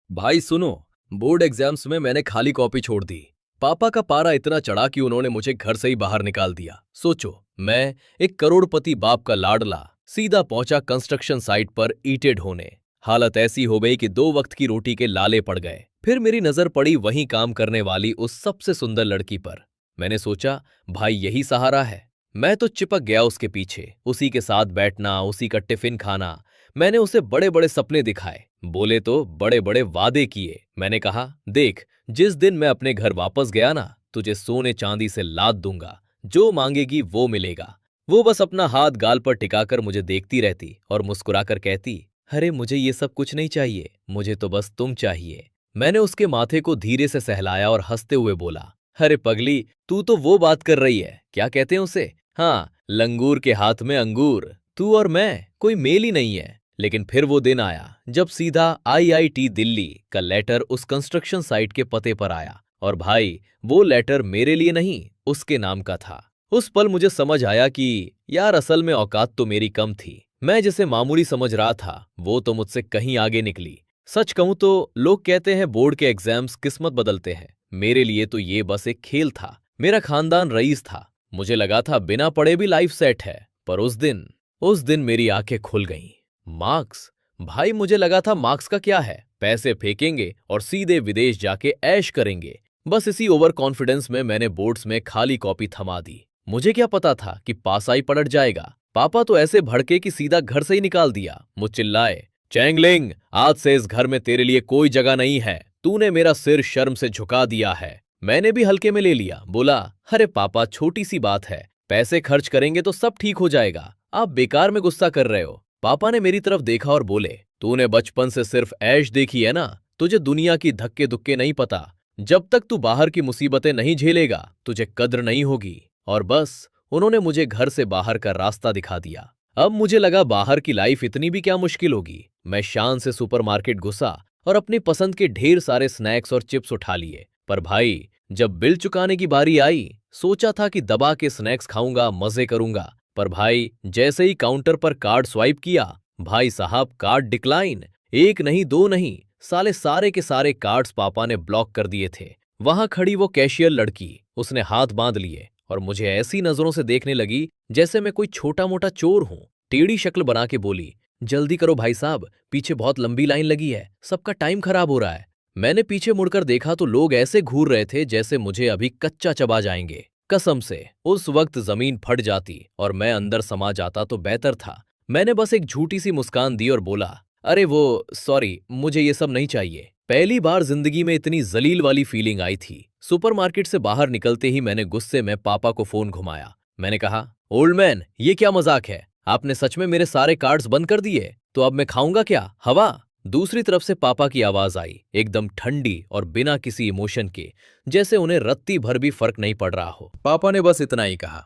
भाई सुनो, board exams में मैंने खाली कॉपी छोड़ दी। पापा का पारा इतना चढ़ा कि उन्होंने मुझे घर से ही बाहर निकाल दिया। सोचो, मैं एक करोड़पति बाप का लाडला सीधा पहुंचा कंस्ट्रक्शन साइट पर ईंटें ढोने। हालत ऐसी हो गई कि 2 वक्त की रोटी के लाले पड़ गए। फिर मेरी नजर पड़ी वहीं काम करने वाली उस सबसे सुंदर लड़की पर। मैंने सोचा, भाई यही सहारा है। मैं तो चिपक गया उसके पीछे, उसी के साथ बैठना, उसी का टिफिन खाना। मैंने उसे बड़े बड़े सपने दिखाए, बोले तो बड़े बड़े वादे किए। मैंने कहा, देख, जिस दिन मैं अपने घर वापस गया ना, तुझे सोने चांदी से लाद दूंगा, जो मांगेगी वो मिलेगा। वो बस अपना हाथ गाल पर टिकाकर मुझे देखती रहती और मुस्कुराकर कहती, अरे मुझे ये सब कुछ नहीं चाहिए, मुझे तो बस तुम चाहिए। मैंने उसके माथे को धीरे से सहलाया और हंसते हुए बोला, अरे पगली, तू तो वो बात कर रही है, क्या कहते हैं उसे, हाँ, लंगूर के हाथ में अंगूर। तू और मैं कोई मेल ही नहीं है। लेकिन फिर वो दिन आया जब सीधा आईआईटी दिल्ली का लेटर उस कंस्ट्रक्शन साइट के पते पर आया। और भाई, वो लेटर मेरे लिए नहीं, उसके नाम का था। उस पल मुझे समझ आया कि यार, असल में औकात तो मेरी कम थी। मैं जिसे मामूली समझ रहा था, वो तो मुझसे कहीं आगे निकली। सच कहूं तो लोग कहते हैं बोर्ड के एग्जाम्स किस्मत बदलते हैं। मेरे लिए तो ये बस एक खेल था। मेरा खानदान रईस था। मुझे लगा था बिना पढ़े भी लाइफ सेट है। पर उस दिन मेरी आंखें खुल गईं। मार्क्स? भाई, मुझे लगा था मार्क्स का क्या है, पैसे फेंकेंगे और सीधे विदेश जाके ऐश करेंगे। बस इसी ओवर कॉन्फिडेंस में मैंने बोर्ड्स में खाली कॉपी थमा दी। मुझे क्या पता था कि पासा ही पलट जाएगा। पापा तो ऐसे भड़के कि सीधा घर से ही निकाल दिया। मुझ चिल्लाए, चैंगलिंग, आज से इस घर में तेरे लिए कोई जगह नहीं है। तूने मेरा सिर शर्म से झुका दिया है। मैंने भी हल्के में ले लिया, बोला, अरे पापा, छोटी सी बात है, पैसे खर्च करेंगे तो सब ठीक हो जाएगा। आप बेकार में गुस्सा कर रहे हो। पापा ने मेरी तरफ देखा और बोले, तूने बचपन से सिर्फ ऐश देखी है ना, तुझे दुनिया की धक्के दुक्के नहीं पता। जब तक तू बाहर की मुसीबतें नहीं झेलेगा, तुझे कद्र नहीं होगी। और बस, उन्होंने मुझे घर से बाहर का रास्ता दिखा दिया। अब मुझे लगा बाहर की लाइफ इतनी भी क्या मुश्किल होगी। मैं शान से सुपरमार्केट घुसा और अपनी पसंद के ढेर सारे स्नैक्स और चिप्स उठा लिए। पर भाई, जब बिल चुकाने की बारी आई, सोचा था कि दबा के स्नैक्स खाऊंगा, मजे करूंगा। पर भाई, जैसे ही काउंटर पर कार्ड स्वाइप किया, भाई साहब, कार्ड डिक्लाइन। एक नहीं, दो नहीं, सारे के सारे कार्ड्स पापा ने ब्लॉक कर दिए थे। वहां खड़ी वो कैशियर लड़की, उसने हाथ बांध लिए और मुझे ऐसी नजरों से देखने लगी जैसे मैं कोई छोटा मोटा चोर हूं। टेढ़ी शक्ल बना के बोली, जल्दी करो भाई साहब, पीछे बहुत लंबी लाइन लगी है, सबका टाइम खराब हो रहा है। मैंने पीछे मुड़कर देखा तो लोग ऐसे घूर रहे थे जैसे मुझे अभी कच्चा चबा जाएंगे। कसम से, उस वक्त जमीन फट जाती और मैं अंदर समा जाता तो बेहतर था। मैंने बस एक झूठी सी मुस्कान दी और बोला, अरे वो सॉरी, मुझे ये सब नहीं चाहिए। पहली बार जिंदगी में इतनी जलील वाली फीलिंग आई थी। सुपरमार्केट से बाहर निकलते ही मैंने गुस्से में पापा को फोन घुमाया। मैंने कहा, ओल्ड मैन, ये क्या मजाक है? आपने सच में मेरे सारे कार्ड्स बंद कर दिए? तो अब मैं खाऊंगा क्या, हवा? दूसरी तरफ से पापा की आवाज आई, एकदम ठंडी और बिना किसी इमोशन के, जैसे उन्हें रत्ती भर भी फर्क नहीं पड़ रहा हो। पापा ने बस इतना ही कहा,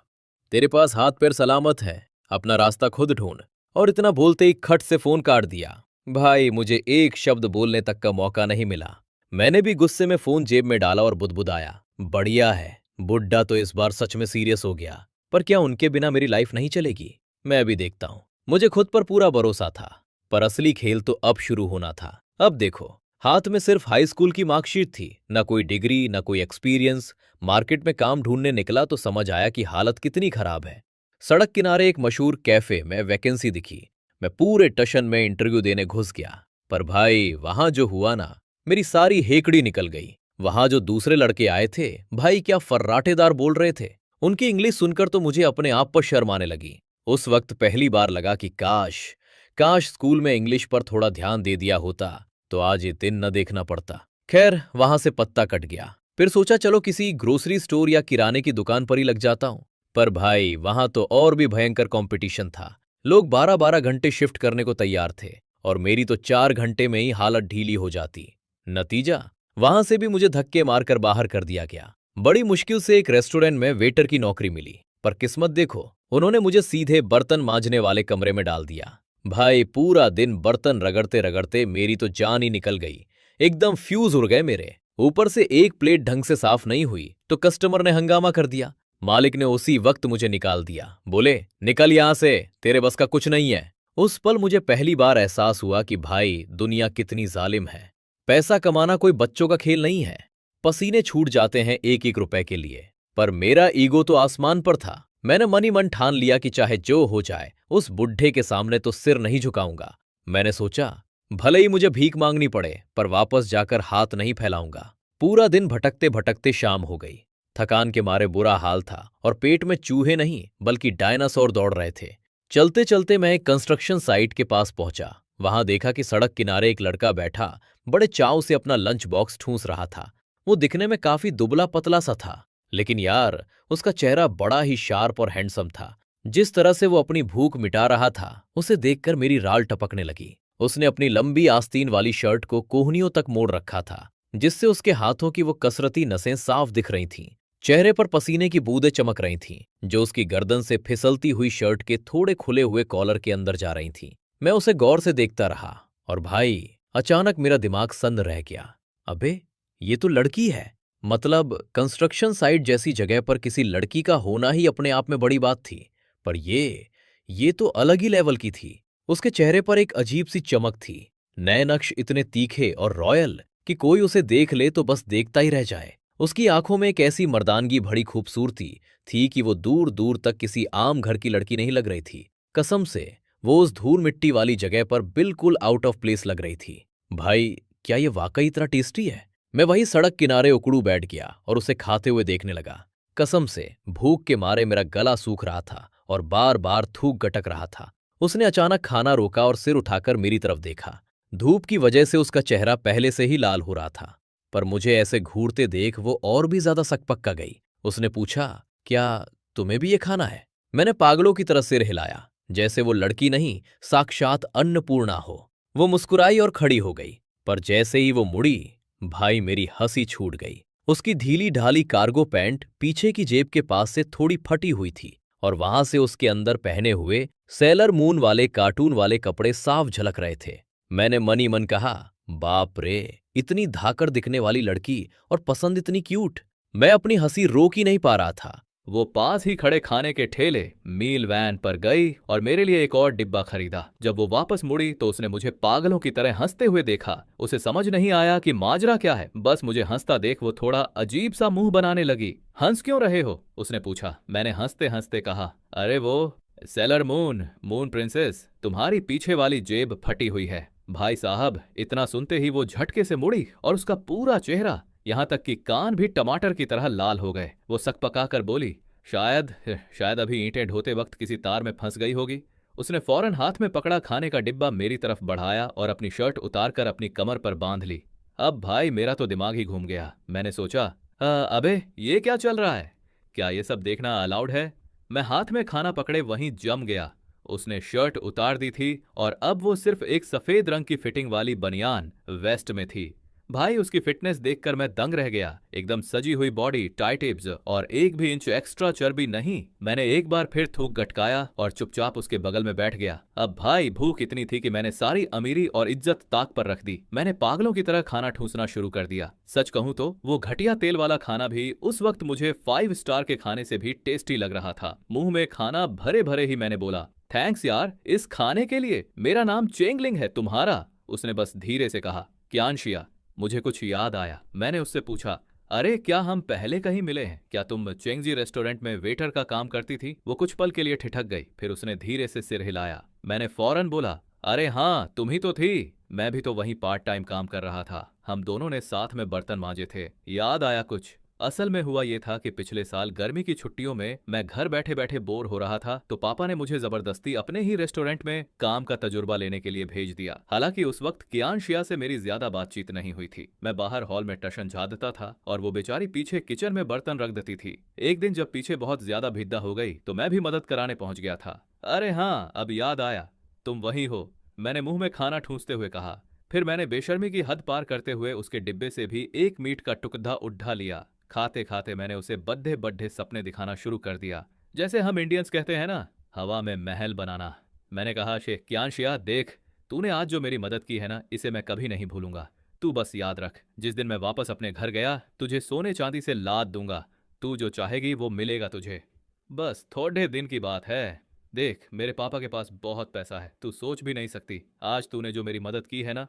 तेरे पास हाथ पैर सलामत है, अपना रास्ता खुद ढूंढ। और इतना बोलते ही खट से फोन काट दिया। भाई, मुझे एक शब्द बोलने तक का मौका नहीं मिला। मैंने भी गुस्से में फोन जेब में डाला और बुदबुदाया, बढ़िया है, बुड्ढा तो इस बार सच में सीरियस हो गया। पर क्या उनके बिना मेरी लाइफ नहीं चलेगी? मैं भी देखता हूं। मुझे खुद पर पूरा भरोसा था। पर असली खेल तो अब शुरू होना था। अब देखो, हाथ में सिर्फ हाई स्कूल की मार्कशीट थी, ना कोई डिग्री, ना कोई एक्सपीरियंस। मार्केट में काम ढूंढने निकला तो समझ आया कि हालत कितनी खराब है। सड़क किनारे एक मशहूर कैफे में वैकेंसी दिखी। मैं पूरे टशन में इंटरव्यू देने घुस गया। पर भाई, वहां जो हुआ ना, मेरी सारी हेकड़ी निकल गई। वहां जो दूसरे लड़के आए थे, भाई क्या फर्राटेदार बोल रहे थे। उनकी इंग्लिश सुनकर तो मुझे अपने आप पर शर्म आने लगी। उस वक्त पहली बार लगा कि काश काश स्कूल में इंग्लिश पर थोड़ा ध्यान दे दिया होता तो आज ये दिन न देखना पड़ता। खैर, वहां से पत्ता कट गया। फिर सोचा चलो किसी ग्रोसरी स्टोर या किराने की दुकान पर ही लग जाता हूं। पर भाई, वहां तो और भी भयंकर कंपटीशन था। लोग 12-12 घंटे शिफ्ट करने को तैयार थे और मेरी तो 4 घंटे में ही हालत ढीली हो जाती। नतीजा, वहां से भी मुझे धक्के मारकर बाहर कर दिया गया। बड़ी मुश्किल से एक रेस्टोरेंट में वेटर की नौकरी मिली। पर किस्मत देखो, उन्होंने मुझे सीधे बर्तन मांजने वाले कमरे में डाल दिया। भाई, पूरा दिन बर्तन रगड़ते रगड़ते मेरी तो जान ही निकल गई। एकदम फ्यूज उड़ गए मेरे। ऊपर से एक प्लेट ढंग से साफ नहीं हुई तो कस्टमर ने हंगामा कर दिया। मालिक ने उसी वक्त मुझे निकाल दिया। बोले, निकल यहां से, तेरे बस का कुछ नहीं है। उस पल मुझे पहली बार एहसास हुआ कि भाई, दुनिया कितनी जालिम है। पैसा कमाना कोई बच्चों का खेल नहीं है। पसीने छूट जाते हैं एक एक रुपए के लिए। पर मेरा ईगो तो आसमान पर था। मैंने मन ही मन ठान लिया कि चाहे जो हो जाए, उस बुढ़े के सामने तो सिर नहीं झुकाऊंगा। मैंने सोचा, भले ही मुझे भीख मांगनी पड़े, पर वापस जाकर हाथ नहीं फैलाऊंगा। पूरा दिन भटकते भटकते शाम हो गई। थकान के मारे बुरा हाल था और पेट में चूहे नहीं बल्कि डायनासोर दौड़ रहे थे। चलते चलते मैं एक कंस्ट्रक्शन साइट के पास पहुंचा। वहां देखा कि सड़क किनारे एक लड़का बैठा बड़े चाव से अपना लंच बॉक्स ठूंस रहा था। वो दिखने में काफी दुबला पतला सा था, लेकिन यार, उसका चेहरा बड़ा ही शार्प और हैंडसम था। जिस तरह से वो अपनी भूख मिटा रहा था, उसे देखकर मेरी राल टपकने लगी। उसने अपनी लंबी आस्तीन वाली शर्ट को कोहनियों तक मोड़ रखा था, जिससे उसके हाथों की वो कसरती नसें साफ दिख रही थीं। चेहरे पर पसीने की बूंदें चमक रही थीं, जो उसकी गर्दन से फिसलती हुई शर्ट के थोड़े खुले हुए कॉलर के अंदर जा रही थीं। मैं उसे गौर से देखता रहा और भाई, अचानक मेरा दिमाग सन्न रह गया। अबे, ये तो लड़की है। मतलब कंस्ट्रक्शन साइट जैसी जगह पर किसी लड़की का होना ही अपने आप में बड़ी बात थी, पर ये तो अलग ही लेवल की थी। उसके चेहरे पर एक अजीब सी चमक थी। नए नक्श इतने तीखे और रॉयल कि कोई उसे देख ले तो बस देखता ही रह जाए। उसकी आंखों में एक ऐसी मर्दानगी भरी खूबसूरती थी कि वो दूर दूर तक किसी आम घर की लड़की नहीं लग रही थी। कसम से, वो उस धूल मिट्टी वाली जगह पर बिल्कुल आउट ऑफ प्लेस लग रही थी। भाई, क्या ये वाकई इतना टेस्टी है? मैं वही सड़क किनारे उकड़ू बैठ गया और उसे खाते हुए देखने लगा। कसम से, भूख के मारे मेरा गला सूख रहा था और बार बार थूक गटक रहा था। उसने अचानक खाना रोका और सिर उठाकर मेरी तरफ देखा। धूप की वजह से उसका चेहरा पहले से ही लाल हो रहा था, पर मुझे ऐसे घूरते देख वो और भी ज्यादा सकपक्का गई। उसने पूछा, क्या तुम्हें भी ये खाना है? मैंने पागलों की तरह सिर हिलाया, जैसे वो लड़की नहीं, साक्षात अन्नपूर्णा हो। वो मुस्कुराई और खड़ी हो गई, पर जैसे ही वो मुड़ी, भाई, मेरी हंसी छूट गई। उसकी ढीली ढाली कार्गो पैंट पीछे की जेब के पास से थोड़ी फटी हुई थी और वहां से उसके अंदर पहने हुए सेलर मून वाले कार्टून वाले कपड़े साफ झलक रहे थे। मैंने मन ही मन कहा, बाप रे, इतनी धाकड़ दिखने वाली लड़की और पसंद इतनी क्यूट। मैं अपनी हंसी रोक ही नहीं पा रहा था। वो पास ही खड़े खाने के ठेले मील वैन पर गई और मेरे लिए एक और डिब्बा खरीदा। जब वो वापस मुड़ी तो उसने मुझे पागलों की तरह हंसते हुए देखा। उसे समझ नहीं आया कि माजरा क्या है। बस मुझे हंसता देख वो थोड़ा अजीब सा मुंह बनाने लगी। हंस क्यों रहे हो? उसने पूछा। मैंने हंसते हंसते कहा, अरे वो सेलर मून, मून प्रिंसेस, तुम्हारी पीछे वाली जेब फटी हुई है। भाई साहब, इतना सुनते ही वो झटके से मुड़ी और उसका पूरा चेहरा, यहां तक कि कान भी टमाटर की तरह लाल हो गए। वो सकपकाकर बोली, शायद शायद अभी ईंटें ढोते वक्त किसी तार में फंस गई होगी। उसने फौरन हाथ में पकड़ा खाने का डिब्बा मेरी तरफ बढ़ाया और अपनी शर्ट उतारकर अपनी कमर पर बांध ली। अब भाई, मेरा तो दिमाग ही घूम गया। मैंने सोचा, अबे ये क्या चल रहा है? क्या ये सब देखना अलाउड है? मैं हाथ में खाना पकड़े वहीं जम गया। उसने शर्ट उतार दी थी और अब वो सिर्फ एक सफेद रंग की फिटिंग वाली बनियान वेस्ट में थी। भाई, उसकी फिटनेस देखकर मैं दंग रह गया। एकदम सजी हुई बॉडी, टाइट एब्स और एक भी इंच एक्स्ट्रा चर्बी नहीं। मैंने एक बार फिर थूक गटकाया और चुपचाप उसके बगल में बैठ गया। अब भाई, भूख इतनी थी कि मैंने सारी अमीरी और इज्जत ताक पर रख दी। मैंने पागलों की तरह खाना ठूंसना शुरू कर दिया। सच कहूं तो वो घटिया तेल वाला खाना भी उस वक्त मुझे 5 स्टार के खाने से भी टेस्टी लग रहा था। मुंह में खाना भरे भरे ही मैंने बोला, थैंक्स यार इस खाने के लिए। मेरा नाम चेंगलिंग है, तुम्हारा? उसने बस धीरे से कहा, क्यांशिया। मुझे कुछ याद आया। मैंने उससे पूछा, अरे क्या हम पहले कहीं मिले हैं? क्या तुम चेंगजी रेस्टोरेंट में वेटर का काम करती थी? वो कुछ पल के लिए ठिठक गई, फिर उसने धीरे से सिर हिलाया। मैंने फौरन बोला, अरे हाँ, तुम ही तो थी। मैं भी तो वहीं पार्ट टाइम काम कर रहा था। हम दोनों ने साथ में बर्तन मांजे थे। याद आया कुछ? असल में हुआ ये था कि पिछले साल गर्मी की छुट्टियों में मैं घर बैठे बैठे बोर हो रहा था, तो पापा ने मुझे जबरदस्ती अपने ही रेस्टोरेंट में काम का तजुर्बा लेने के लिए भेज दिया। हालांकि उस वक्त कियांशिया से मेरी ज्यादा बातचीत नहीं हुई थी। मैं बाहर हॉल में टशन झाड़ता था और वो बेचारी पीछे किचन में बर्तन रख देती थी। एक दिन जब पीछे बहुत ज्यादा भिद्दा हो गई तो मैं भी मदद कराने पहुंच गया था। अरे हाँ, अब याद आया, तुम वही हो, मैंने मुंह में खाना ठूंसते हुए कहा। फिर मैंने बेशर्मी की हद पार करते हुए उसके डिब्बे से भी एक मीट का टुकड़ा उठा लिया। खाते खाते मैंने उसे बड्ढे बड्ढे सपने दिखाना शुरू कर दिया। जैसे हम इंडियंस कहते हैं ना, हवा में महल बनाना। मैंने कहा, शेख क्यांशिया, देख, तूने आज जो मेरी मदद की है ना, इसे मैं कभी नहीं भूलूंगा। तू बस याद रख, जिस दिन मैं वापस अपने घर गया तुझे सोने चांदी से लाद दूंगा। तू जो चाहेगी वो मिलेगा तुझे। बस थोड़े दिन की बात है। देख, मेरे पापा के पास बहुत पैसा है, तू सोच भी नहीं सकती। आज तूने जो मेरी मदद की है ना,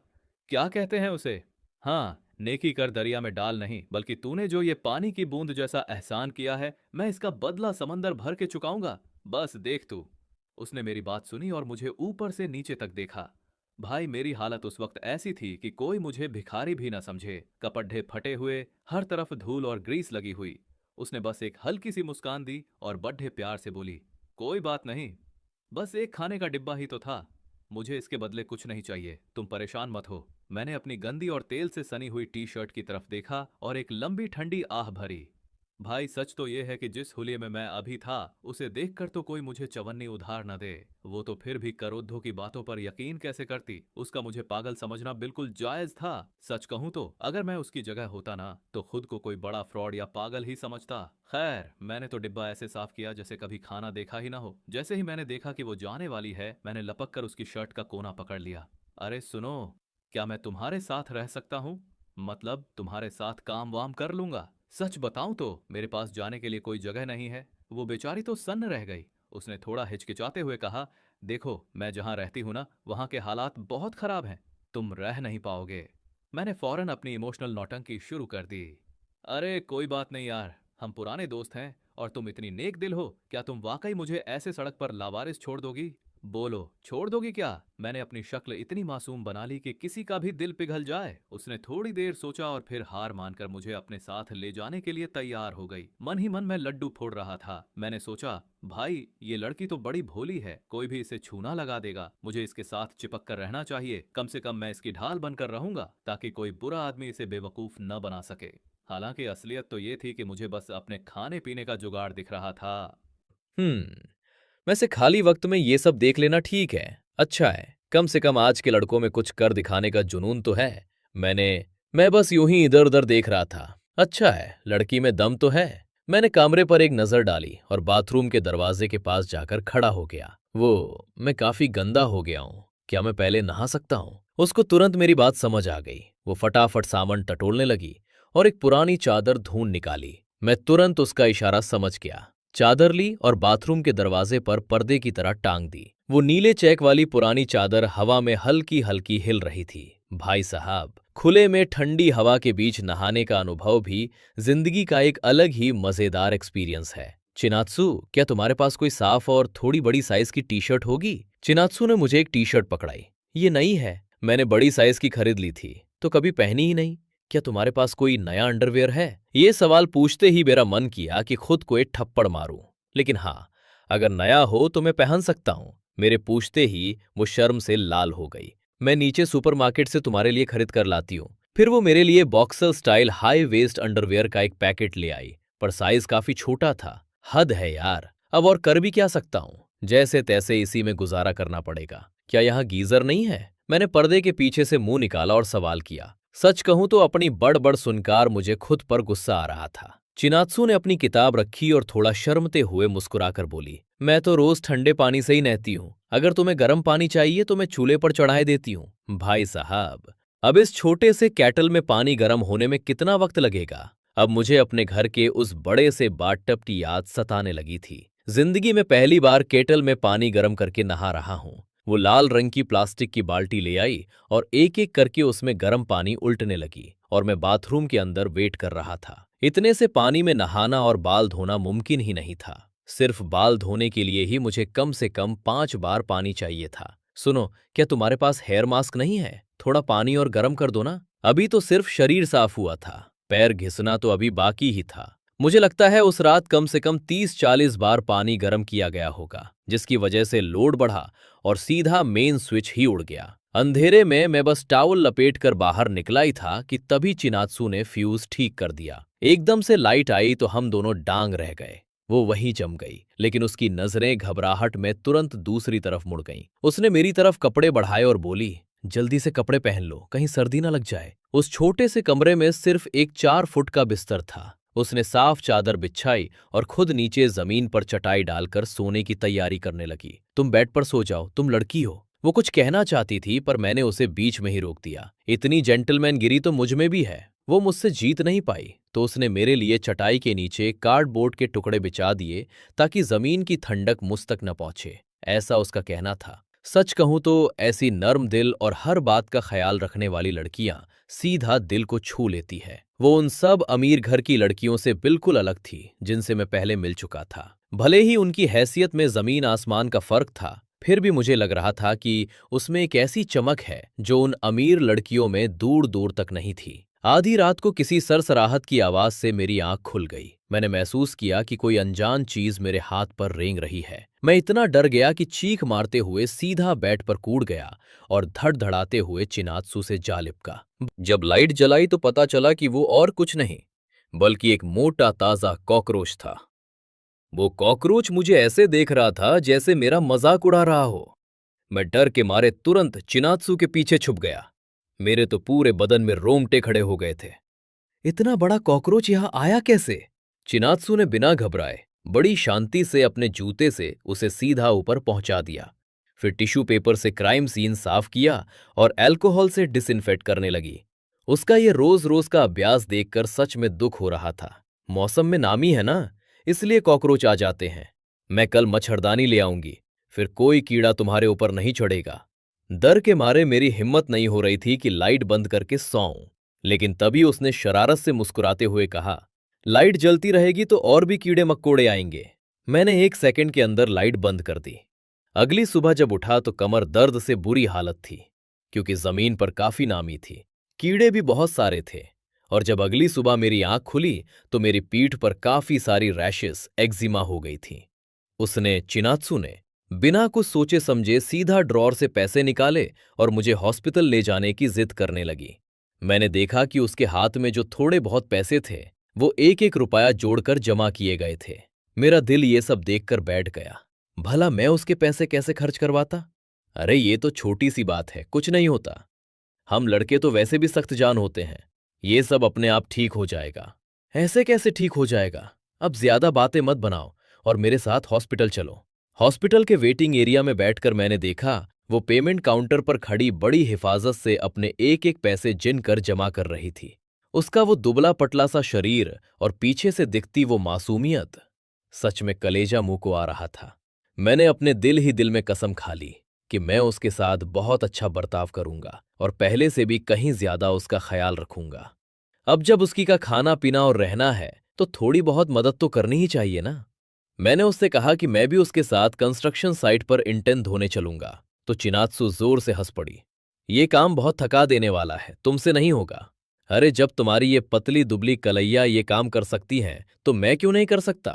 क्या कहते हैं उसे, हाँ, नेकी कर दरिया में डाल नहीं, बल्कि तूने जो ये पानी की बूंद जैसा एहसान किया है, मैं इसका बदला समंदर भर के चुकाऊंगा। बस देख तू। उसने मेरी बात सुनी और मुझे ऊपर से नीचे तक देखा। भाई, मेरी हालत उस वक्त ऐसी थी कि कोई मुझे भिखारी भी ना समझे। कपड़े फटे हुए, हर तरफ धूल और ग्रीस लगी हुई। उसने बस एक हल्की सी मुस्कान दी और बड़े प्यार से बोली, कोई बात नहीं, बस एक खाने का डिब्बा ही तो था। मुझे इसके बदले कुछ नहीं चाहिए, तुम परेशान मत हो। मैंने अपनी गंदी और तेल से सनी हुई टी शर्ट की तरफ देखा और एक लंबी ठंडी आह भरी। भाई, सच तो यह है कि जिस हुलिये में मैं अभी था, उसे देखकर तो कोई मुझे चवन्नी उधार न दे। वो तो फिर भी करोद्धों की बातों पर यकीन कैसे करती। उसका मुझे पागल समझना बिल्कुल जायज था। सच कहूं तो अगर मैं उसकी जगह होता ना, तो खुद को कोई बड़ा फ्रॉड या पागल ही समझता। खैर, मैंने तो डिब्बा ऐसे साफ किया जैसे कभी खाना देखा ही ना हो। जैसे ही मैंने देखा कि वो जाने वाली है, मैंने लपक कर उसकी शर्ट का कोना पकड़ लिया। अरे सुनो, क्या मैं तुम्हारे साथ रह सकता हूँ? मतलब तुम्हारे साथ काम वाम कर लूंगा। सच बताऊं तो मेरे पास जाने के लिए कोई जगह नहीं है। वो बेचारी तो सन्न रह गई। उसने थोड़ा हिचकिचाते हुए कहा, देखो, मैं जहां रहती हूं ना, वहां के हालात बहुत खराब हैं। तुम रह नहीं पाओगे। मैंने फौरन अपनी इमोशनल नौटंकी शुरू कर दी। अरे कोई बात नहीं यार, हम पुराने दोस्त हैं और तुम इतनी नेक दिल हो, क्या तुम वाकई मुझे ऐसे सड़क पर लावारिस छोड़ दोगी? बोलो, छोड़ दोगी क्या? मैंने अपनी शक्ल इतनी मासूम बना ली कि किसी का भी दिल पिघल जाए। उसने थोड़ी देर सोचा और फिर हार मानकर मुझे अपने साथ ले जाने के लिए तैयार हो गई। मन ही मन मैं लड्डू फोड़ रहा था। मैंने सोचा, भाई ये लड़की तो बड़ी भोली है, कोई भी इसे छूना लगा देगा। मुझे इसके साथ चिपक कर रहना चाहिए। कम से कम मैं इसकी ढाल बनकर रहूंगा, ताकि कोई बुरा आदमी इसे बेवकूफ न बना सके। हालांकि असलियत तो ये थी कि मुझे बस अपने खाने पीने का जुगाड़ दिख रहा था। वैसे खाली वक्त में ये सब देख लेना ठीक है, अच्छा है। कम से कम आज के लड़कों में कुछ कर दिखाने का जुनून तो है। मैंने मैं बस यूं ही इधर उधर देख रहा था। अच्छा है, लड़की में दम तो है। मैंने कमरे पर एक नजर डाली और बाथरूम के दरवाजे के पास जाकर खड़ा हो गया। मैं काफी गंदा हो गया हूँ, क्या मैं पहले नहा सकता हूँ? उसको तुरंत मेरी बात समझ आ गई। वो फटाफट सामान टटोलने लगी और एक पुरानी चादर ढूंढ निकाली। मैं तुरंत उसका इशारा समझ गया। चादर ली और बाथरूम के दरवाजे पर पर्दे की तरह टांग दी। वो नीले चेक वाली पुरानी चादर हवा में हल्की हल्की हिल रही थी। भाई साहब, खुले में ठंडी हवा के बीच नहाने का अनुभव भी जिंदगी का एक अलग ही मजेदार एक्सपीरियंस है। चिनात्सु, क्या तुम्हारे पास कोई साफ और थोड़ी बड़ी साइज की टी शर्ट होगी? चिनात्सु ने मुझे एक टी शर्ट पकड़ाई। ये नई है, मैंने बड़ी साइज की खरीद ली थी, तो कभी पहनी ही नहीं। क्या तुम्हारे पास कोई नया अंडरवियर है? ये सवाल पूछते ही मेरा मन किया कि खुद को एक थप्पड़ मारूं। लेकिन हाँ, अगर नया हो तो मैं पहन सकता हूं। मेरे पूछते ही वो शर्म से लाल हो गई। मैं नीचे सुपरमार्केट से तुम्हारे लिए खरीद कर लाती हूँ। फिर वो मेरे लिए boxer style high waist underwear का एक पैकेट ले आई, पर साइज काफी छोटा था। हद है यार, अब और कर भी क्या सकता हूँ? जैसे तैसे इसी में गुजारा करना पड़ेगा। क्या यहाँ गीजर नहीं है? मैंने पर्दे के पीछे से मुंह निकाला और सवाल किया। सच कहूं तो अपनी बड़ सुनकार मुझे खुद पर गुस्सा आ रहा था। चिनात्सु ने अपनी किताब रखी और थोड़ा शर्मते हुए मुस्कुराकर बोली, मैं तो रोज ठंडे पानी से ही नहती हूँ। अगर तुम्हें गर्म पानी चाहिए तो मैं चूल्हे पर चढ़ाए देती हूँ। भाई साहब, अब इस छोटे से कैटल में पानी गर्म होने में कितना वक्त लगेगा? अब मुझे अपने घर के उस बड़े से बाथटब की याद सताने लगी थी। जिंदगी में पहली बार केटल में पानी गर्म करके नहा रहा हूँ। वो लाल रंग की प्लास्टिक की बाल्टी ले आई और एक एक करके उसमें गर्म पानी उल्टने लगी और मैं बाथरूम के अंदर वेट कर रहा था। इतने से पानी में नहाना और बाल धोना मुमकिन ही नहीं था। सिर्फ बाल धोने के लिए ही मुझे कम से कम 5 बार पानी चाहिए था। सुनो, क्या तुम्हारे पास हेयर मास्क नहीं है? थोड़ा पानी और गर्म कर दो ना। अभी तो सिर्फ शरीर साफ हुआ था, पैर घिसना तो अभी बाकी ही था। मुझे लगता है उस रात कम से कम 30-40 बार पानी गर्म किया गया होगा, जिसकी वजह से लोड बढ़ा और सीधा मेन स्विच ही उड़ गया। अंधेरे में मैं बस टॉवल लपेटकर बाहर निकला ही था कि तभी चिनात्सु ने फ्यूज ठीक कर दिया। एकदम से लाइट आई तो हम दोनों डांग रह गए। वो वहीं जम गई, लेकिन उसकी नजरें घबराहट में तुरंत दूसरी तरफ मुड़ गईं। उसने मेरी तरफ कपड़े बढ़ाए और बोली, जल्दी से कपड़े पहन लो, कहीं सर्दी ना लग जाए। उस छोटे से कमरे में सिर्फ एक 4 फुट का बिस्तर था। उसने साफ चादर बिछाई और खुद नीचे जमीन पर चटाई डालकर सोने की तैयारी करने लगी। तुम बेड पर सो जाओ, तुम लड़की हो। वो कुछ कहना चाहती थी, पर मैंने उसे बीच में ही रोक दिया। इतनी जेंटलमैन गिरी तो मुझ में भी है। वो मुझसे जीत नहीं पाई, तो उसने मेरे लिए चटाई के नीचे कार्डबोर्ड के टुकड़े बिछा दिए ताकि जमीन की ठंडक मुझ तक न पहुंचे, ऐसा उसका कहना था। सच कहूं तो ऐसी नर्म दिल और हर बात का ख्याल रखने वाली लड़कियां सीधा दिल को छू लेती है। वो उन सब अमीर घर की लड़कियों से बिल्कुल अलग थी जिनसे मैं पहले मिल चुका था। भले ही उनकी हैसियत में जमीन आसमान का फर्क था, फिर भी मुझे लग रहा था कि उसमें एक ऐसी चमक है जो उन अमीर लड़कियों में दूर दूर तक नहीं थी। आधी रात को किसी सरसराहट की आवाज से मेरी आंख खुल गई। मैंने महसूस किया कि कोई अनजान चीज मेरे हाथ पर रेंग रही है। मैं इतना डर गया कि चीख मारते हुए सीधा बेड पर कूद गया और धड़धड़ाते हुए चिनात्सु से जा लिपका। जब लाइट जलाई तो पता चला कि वो और कुछ नहीं बल्कि एक मोटा ताजा कॉकरोच था। वो कॉकरोच मुझे ऐसे देख रहा था जैसे मेरा मजाक उड़ा रहा हो। मैं डर के मारे तुरंत चिनात्सु के पीछे छुप गया। मेरे तो पूरे बदन में रोंगटे खड़े हो गए थे। इतना बड़ा कॉकरोच यहां आया कैसे? चिनात्सु ने बिना घबराए बड़ी शांति से अपने जूते से उसे सीधा ऊपर पहुंचा दिया। फिर टिश्यू पेपर से क्राइम सीन साफ किया और अल्कोहल से डिसइंफेक्ट करने लगी। उसका ये रोज रोज का अभ्यास देखकर सच में दुख हो रहा था। मौसम में नामी है ना, इसलिए कॉकरोच आ जाते हैं। मैं कल मच्छरदानी ले आऊंगी, फिर कोई कीड़ा तुम्हारे ऊपर नहीं चढ़ेगा। डर के मारे मेरी हिम्मत नहीं हो रही थी कि लाइट बंद करके सोऊं, लेकिन तभी उसने शरारत से मुस्कुराते हुए कहा, लाइट जलती रहेगी तो और भी कीड़े मकोड़े आएंगे। मैंने 1 सेकंड के अंदर लाइट बंद कर दी। अगली सुबह जब उठा तो कमर दर्द से बुरी हालत थी, क्योंकि जमीन पर काफी नामी थी, कीड़े भी बहुत सारे थे। और जब अगली सुबह मेरी आंख खुली तो मेरी पीठ पर काफी सारी रैशेस, एक्जिमा हो गई थी। उसने, चिनात्सु ने, बिना कुछ सोचे समझे सीधा ड्रॉर से पैसे निकाले और मुझे हॉस्पिटल ले जाने की जिद करने लगी। मैंने देखा कि उसके हाथ में जो थोड़े बहुत पैसे थे वो एक एक रुपया जोड़कर जमा किए गए थे। मेरा दिल ये सब देखकर बैठ गया। भला मैं उसके पैसे कैसे खर्च करवाता? अरे ये तो छोटी सी बात है, कुछ नहीं होता। हम लड़के तो वैसे भी सख्त जान होते हैं, ये सब अपने आप ठीक हो जाएगा। ऐसे कैसे ठीक हो जाएगा? अब ज्यादा बातें मत बनाओ और मेरे साथ हॉस्पिटल चलो। हॉस्पिटल के वेटिंग एरिया में बैठकर मैंने देखा वो पेमेंट काउंटर पर खड़ी बड़ी हिफाजत से अपने एक एक पैसे जिनकर जमा कर रही थी। उसका वो दुबला पतला सा शरीर और पीछे से दिखती वो मासूमियत, सच में कलेजा मुंह को आ रहा था। मैंने अपने दिल ही दिल में कसम खा ली कि मैं उसके साथ बहुत अच्छा बर्ताव करूंगा और पहले से भी कहीं ज्यादा उसका ख्याल रखूंगा। अब जब उसकी का खाना पीना और रहना है तो थोड़ी बहुत मदद तो करनी ही चाहिए ना। मैंने उससे कहा कि मैं भी उसके साथ कंस्ट्रक्शन साइट पर इंटेन धोने चलूंगा, तो चिनात्सु जोर से हंस पड़ी। ये काम बहुत थका देने वाला है, तुमसे नहीं होगा। अरे जब तुम्हारी ये पतली दुबली कलैया ये काम कर सकती है तो मैं क्यों नहीं कर सकता?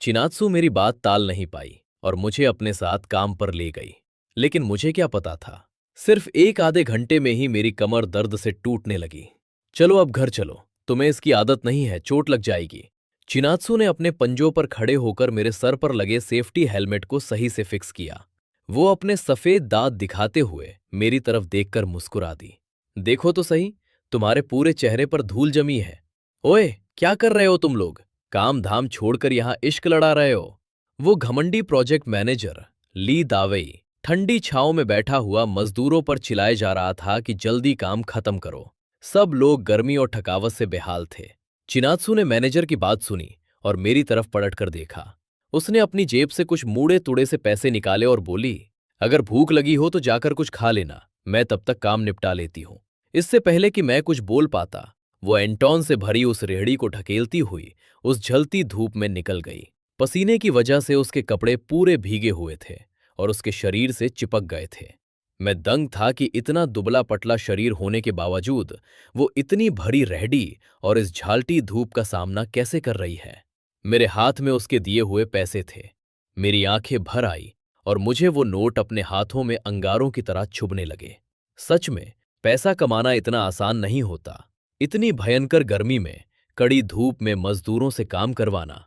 चिनात्सु मेरी बात टाल नहीं पाई और मुझे अपने साथ काम पर ले गई। लेकिन मुझे क्या पता था, सिर्फ एक आधे घंटे में ही मेरी कमर दर्द से टूटने लगी। चलो अब घर चलो, तुम्हें इसकी आदत नहीं है, चोट लग जाएगी। चिनात्सु ने अपने पंजों पर खड़े होकर मेरे सर पर लगे सेफ्टी हेलमेट को सही से फिक्स किया। वो अपने सफेद दांत दिखाते हुए मेरी तरफ देखकर मुस्कुरा दी। देखो तो सही, तुम्हारे पूरे चेहरे पर धूल जमी है। ओए, क्या कर रहे हो तुम लोग? काम धाम छोड़कर यहां इश्क लड़ा रहे हो? वो घमंडी प्रोजेक्ट मैनेजर ली दावेई ठंडी छांव में बैठा हुआ मजदूरों पर चिल्लाए जा रहा था कि जल्दी काम खत्म करो। सब लोग गर्मी और थकावट से बेहाल थे। चिनात्सु ने मैनेजर की बात सुनी और मेरी तरफ पलटकर देखा। उसने अपनी जेब से कुछ मूड़े तुड़े से पैसे निकाले और बोली, अगर भूख लगी हो तो जाकर कुछ खा लेना, मैं तब तक काम निपटा लेती हूं। इससे पहले कि मैं कुछ बोल पाता, वो एंटॉन से भरी उस रेहड़ी को ढकेलती हुई उस झलती धूप में निकल गई। पसीने की वजह से उसके कपड़े पूरे भीगे हुए थे और उसके शरीर से चिपक गए थे। मैं दंग था कि इतना दुबला पतला शरीर होने के बावजूद वो इतनी भरी रेहड़ी और इस झालती धूप का सामना कैसे कर रही है। मेरे हाथ में उसके दिए हुए पैसे थे। मेरी आंखें भर आई और मुझे वो नोट अपने हाथों में अंगारों की तरह चुभने लगे। सच में पैसा कमाना इतना आसान नहीं होता। इतनी भयंकर गर्मी में, कड़ी धूप में मजदूरों से काम करवाना,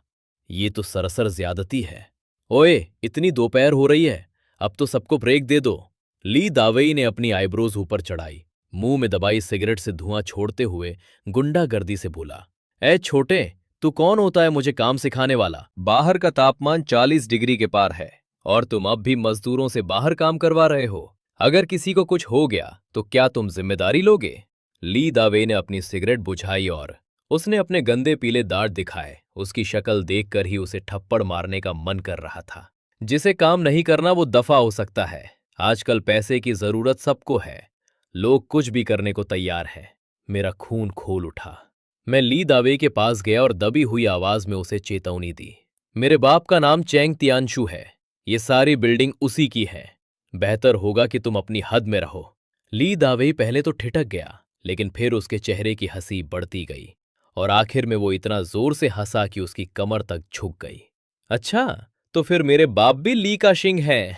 ये तो सरासर ज्यादती है। ओए, इतनी दोपहर हो रही है, अब तो सबको ब्रेक दे दो। ली दावेई ने अपनी आईब्रोज ऊपर चढ़ाई, मुंह में दबाई सिगरेट से धुआं छोड़ते हुए गुंडागर्दी से बोला, ए छोटे, तू कौन होता है मुझे काम सिखाने वाला? बाहर का तापमान 40 डिग्री के पार है और तुम अब भी मजदूरों से बाहर काम करवा रहे हो। अगर किसी को कुछ हो गया तो क्या तुम जिम्मेदारी लोगे? ली दावे ने अपनी सिगरेट बुझाई और उसने अपने गंदे पीले दांत दिखाए। उसकी शक्ल देखकर ही उसे थप्पड़ मारने का मन कर रहा था। जिसे काम नहीं करना वो दफा हो सकता है, आजकल पैसे की जरूरत सबको है, लोग कुछ भी करने को तैयार है। मेरा खून खोल उठा। मैं ली दावे के पास गया और दबी हुई आवाज में उसे चेतावनी दी। मेरे बाप का नाम चैंग तियानशु है। ये सारी बिल्डिंग उसी की है। बेहतर होगा कि तुम अपनी हद में रहो। ली दावे पहले तो ठिठक गया, लेकिन फिर उसके चेहरे की हंसी बढ़ती गई और आखिर में वो इतना जोर से हंसा कि उसकी कमर तक झुक गई। अच्छा, तो फिर मेरे बाप भी ली का शिंग है।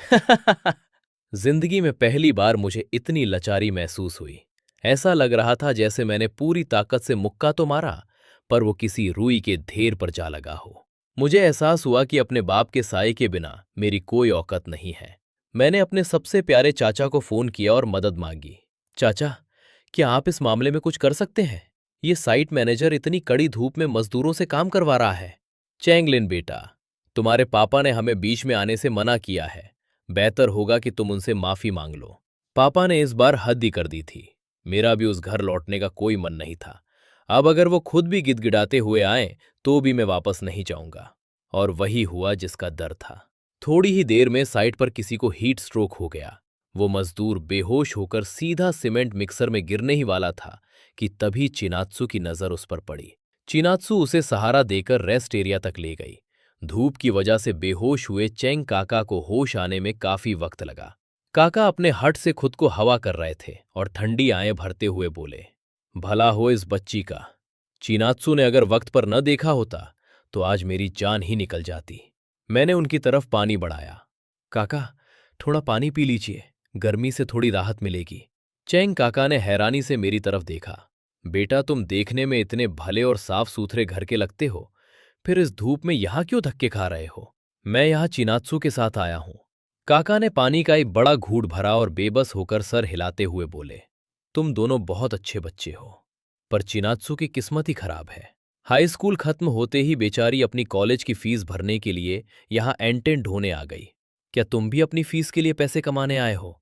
जिंदगी में पहली बार मुझे इतनी लाचारी महसूस हुई। ऐसा लग रहा था जैसे मैंने पूरी ताकत से मुक्का तो मारा, पर वो किसी रुई के ढेर पर जा लगा हो। मुझे एहसास हुआ कि अपने बाप के साए के बिना मेरी कोई औकात नहीं है। मैंने अपने सबसे प्यारे चाचा को फोन किया और मदद मांगी। चाचा, क्या आप इस मामले में कुछ कर सकते हैं? ये साइट मैनेजर इतनी कड़ी धूप में मजदूरों से काम करवा रहा है। चैंगलिन बेटा, तुम्हारे पापा ने हमें बीच में आने से मना किया है। बेहतर होगा कि तुम उनसे माफी मांग लो। पापा ने इस बार हद ही कर दी थी। मेरा भी उस घर लौटने का कोई मन नहीं था। अब अगर वो खुद भी गिड़गिड़ाते हुए आए तो भी मैं वापस नहीं जाऊंगा। और वही हुआ जिसका डर था। थोड़ी ही देर में साइट पर किसी को हीट स्ट्रोक हो गया। वो मजदूर बेहोश होकर सीधा सीमेंट मिक्सर में गिरने ही वाला था कि तभी चिनात्सु की नजर उस पर पड़ी। चिनात्सु उसे सहारा देकर रेस्ट एरिया तक ले गई। धूप की वजह से बेहोश हुए चेंग काका को होश आने में काफी वक्त लगा। काका अपने हट से खुद को हवा कर रहे थे और ठंडी आंखें भरते हुए बोले, भला हो इस बच्ची का। चिनात्सु ने अगर वक्त पर न देखा होता तो आज मेरी जान ही निकल जाती। मैंने उनकी तरफ पानी बढ़ाया। काका, थोड़ा पानी पी लीजिए, गर्मी से थोड़ी राहत मिलेगी। चैंग काका ने हैरानी से मेरी तरफ देखा। बेटा, तुम देखने में इतने भले और साफ सुथरे घर के लगते हो, फिर इस धूप में यहां क्यों धक्के खा रहे हो? मैं यहां चिनात्सु के साथ आया हूं। काका ने पानी का एक बड़ा घूंट भरा और बेबस होकर सर हिलाते हुए बोले, तुम दोनों बहुत अच्छे बच्चे हो, पर चिनात्सु की किस्मत ही खराब है। हाई स्कूल खत्म होते ही बेचारी अपनी कॉलेज की फीस भरने के लिए यहां एंटेन ढोने आ गई। क्या तुम भी अपनी फीस के लिए पैसे कमाने आए हो?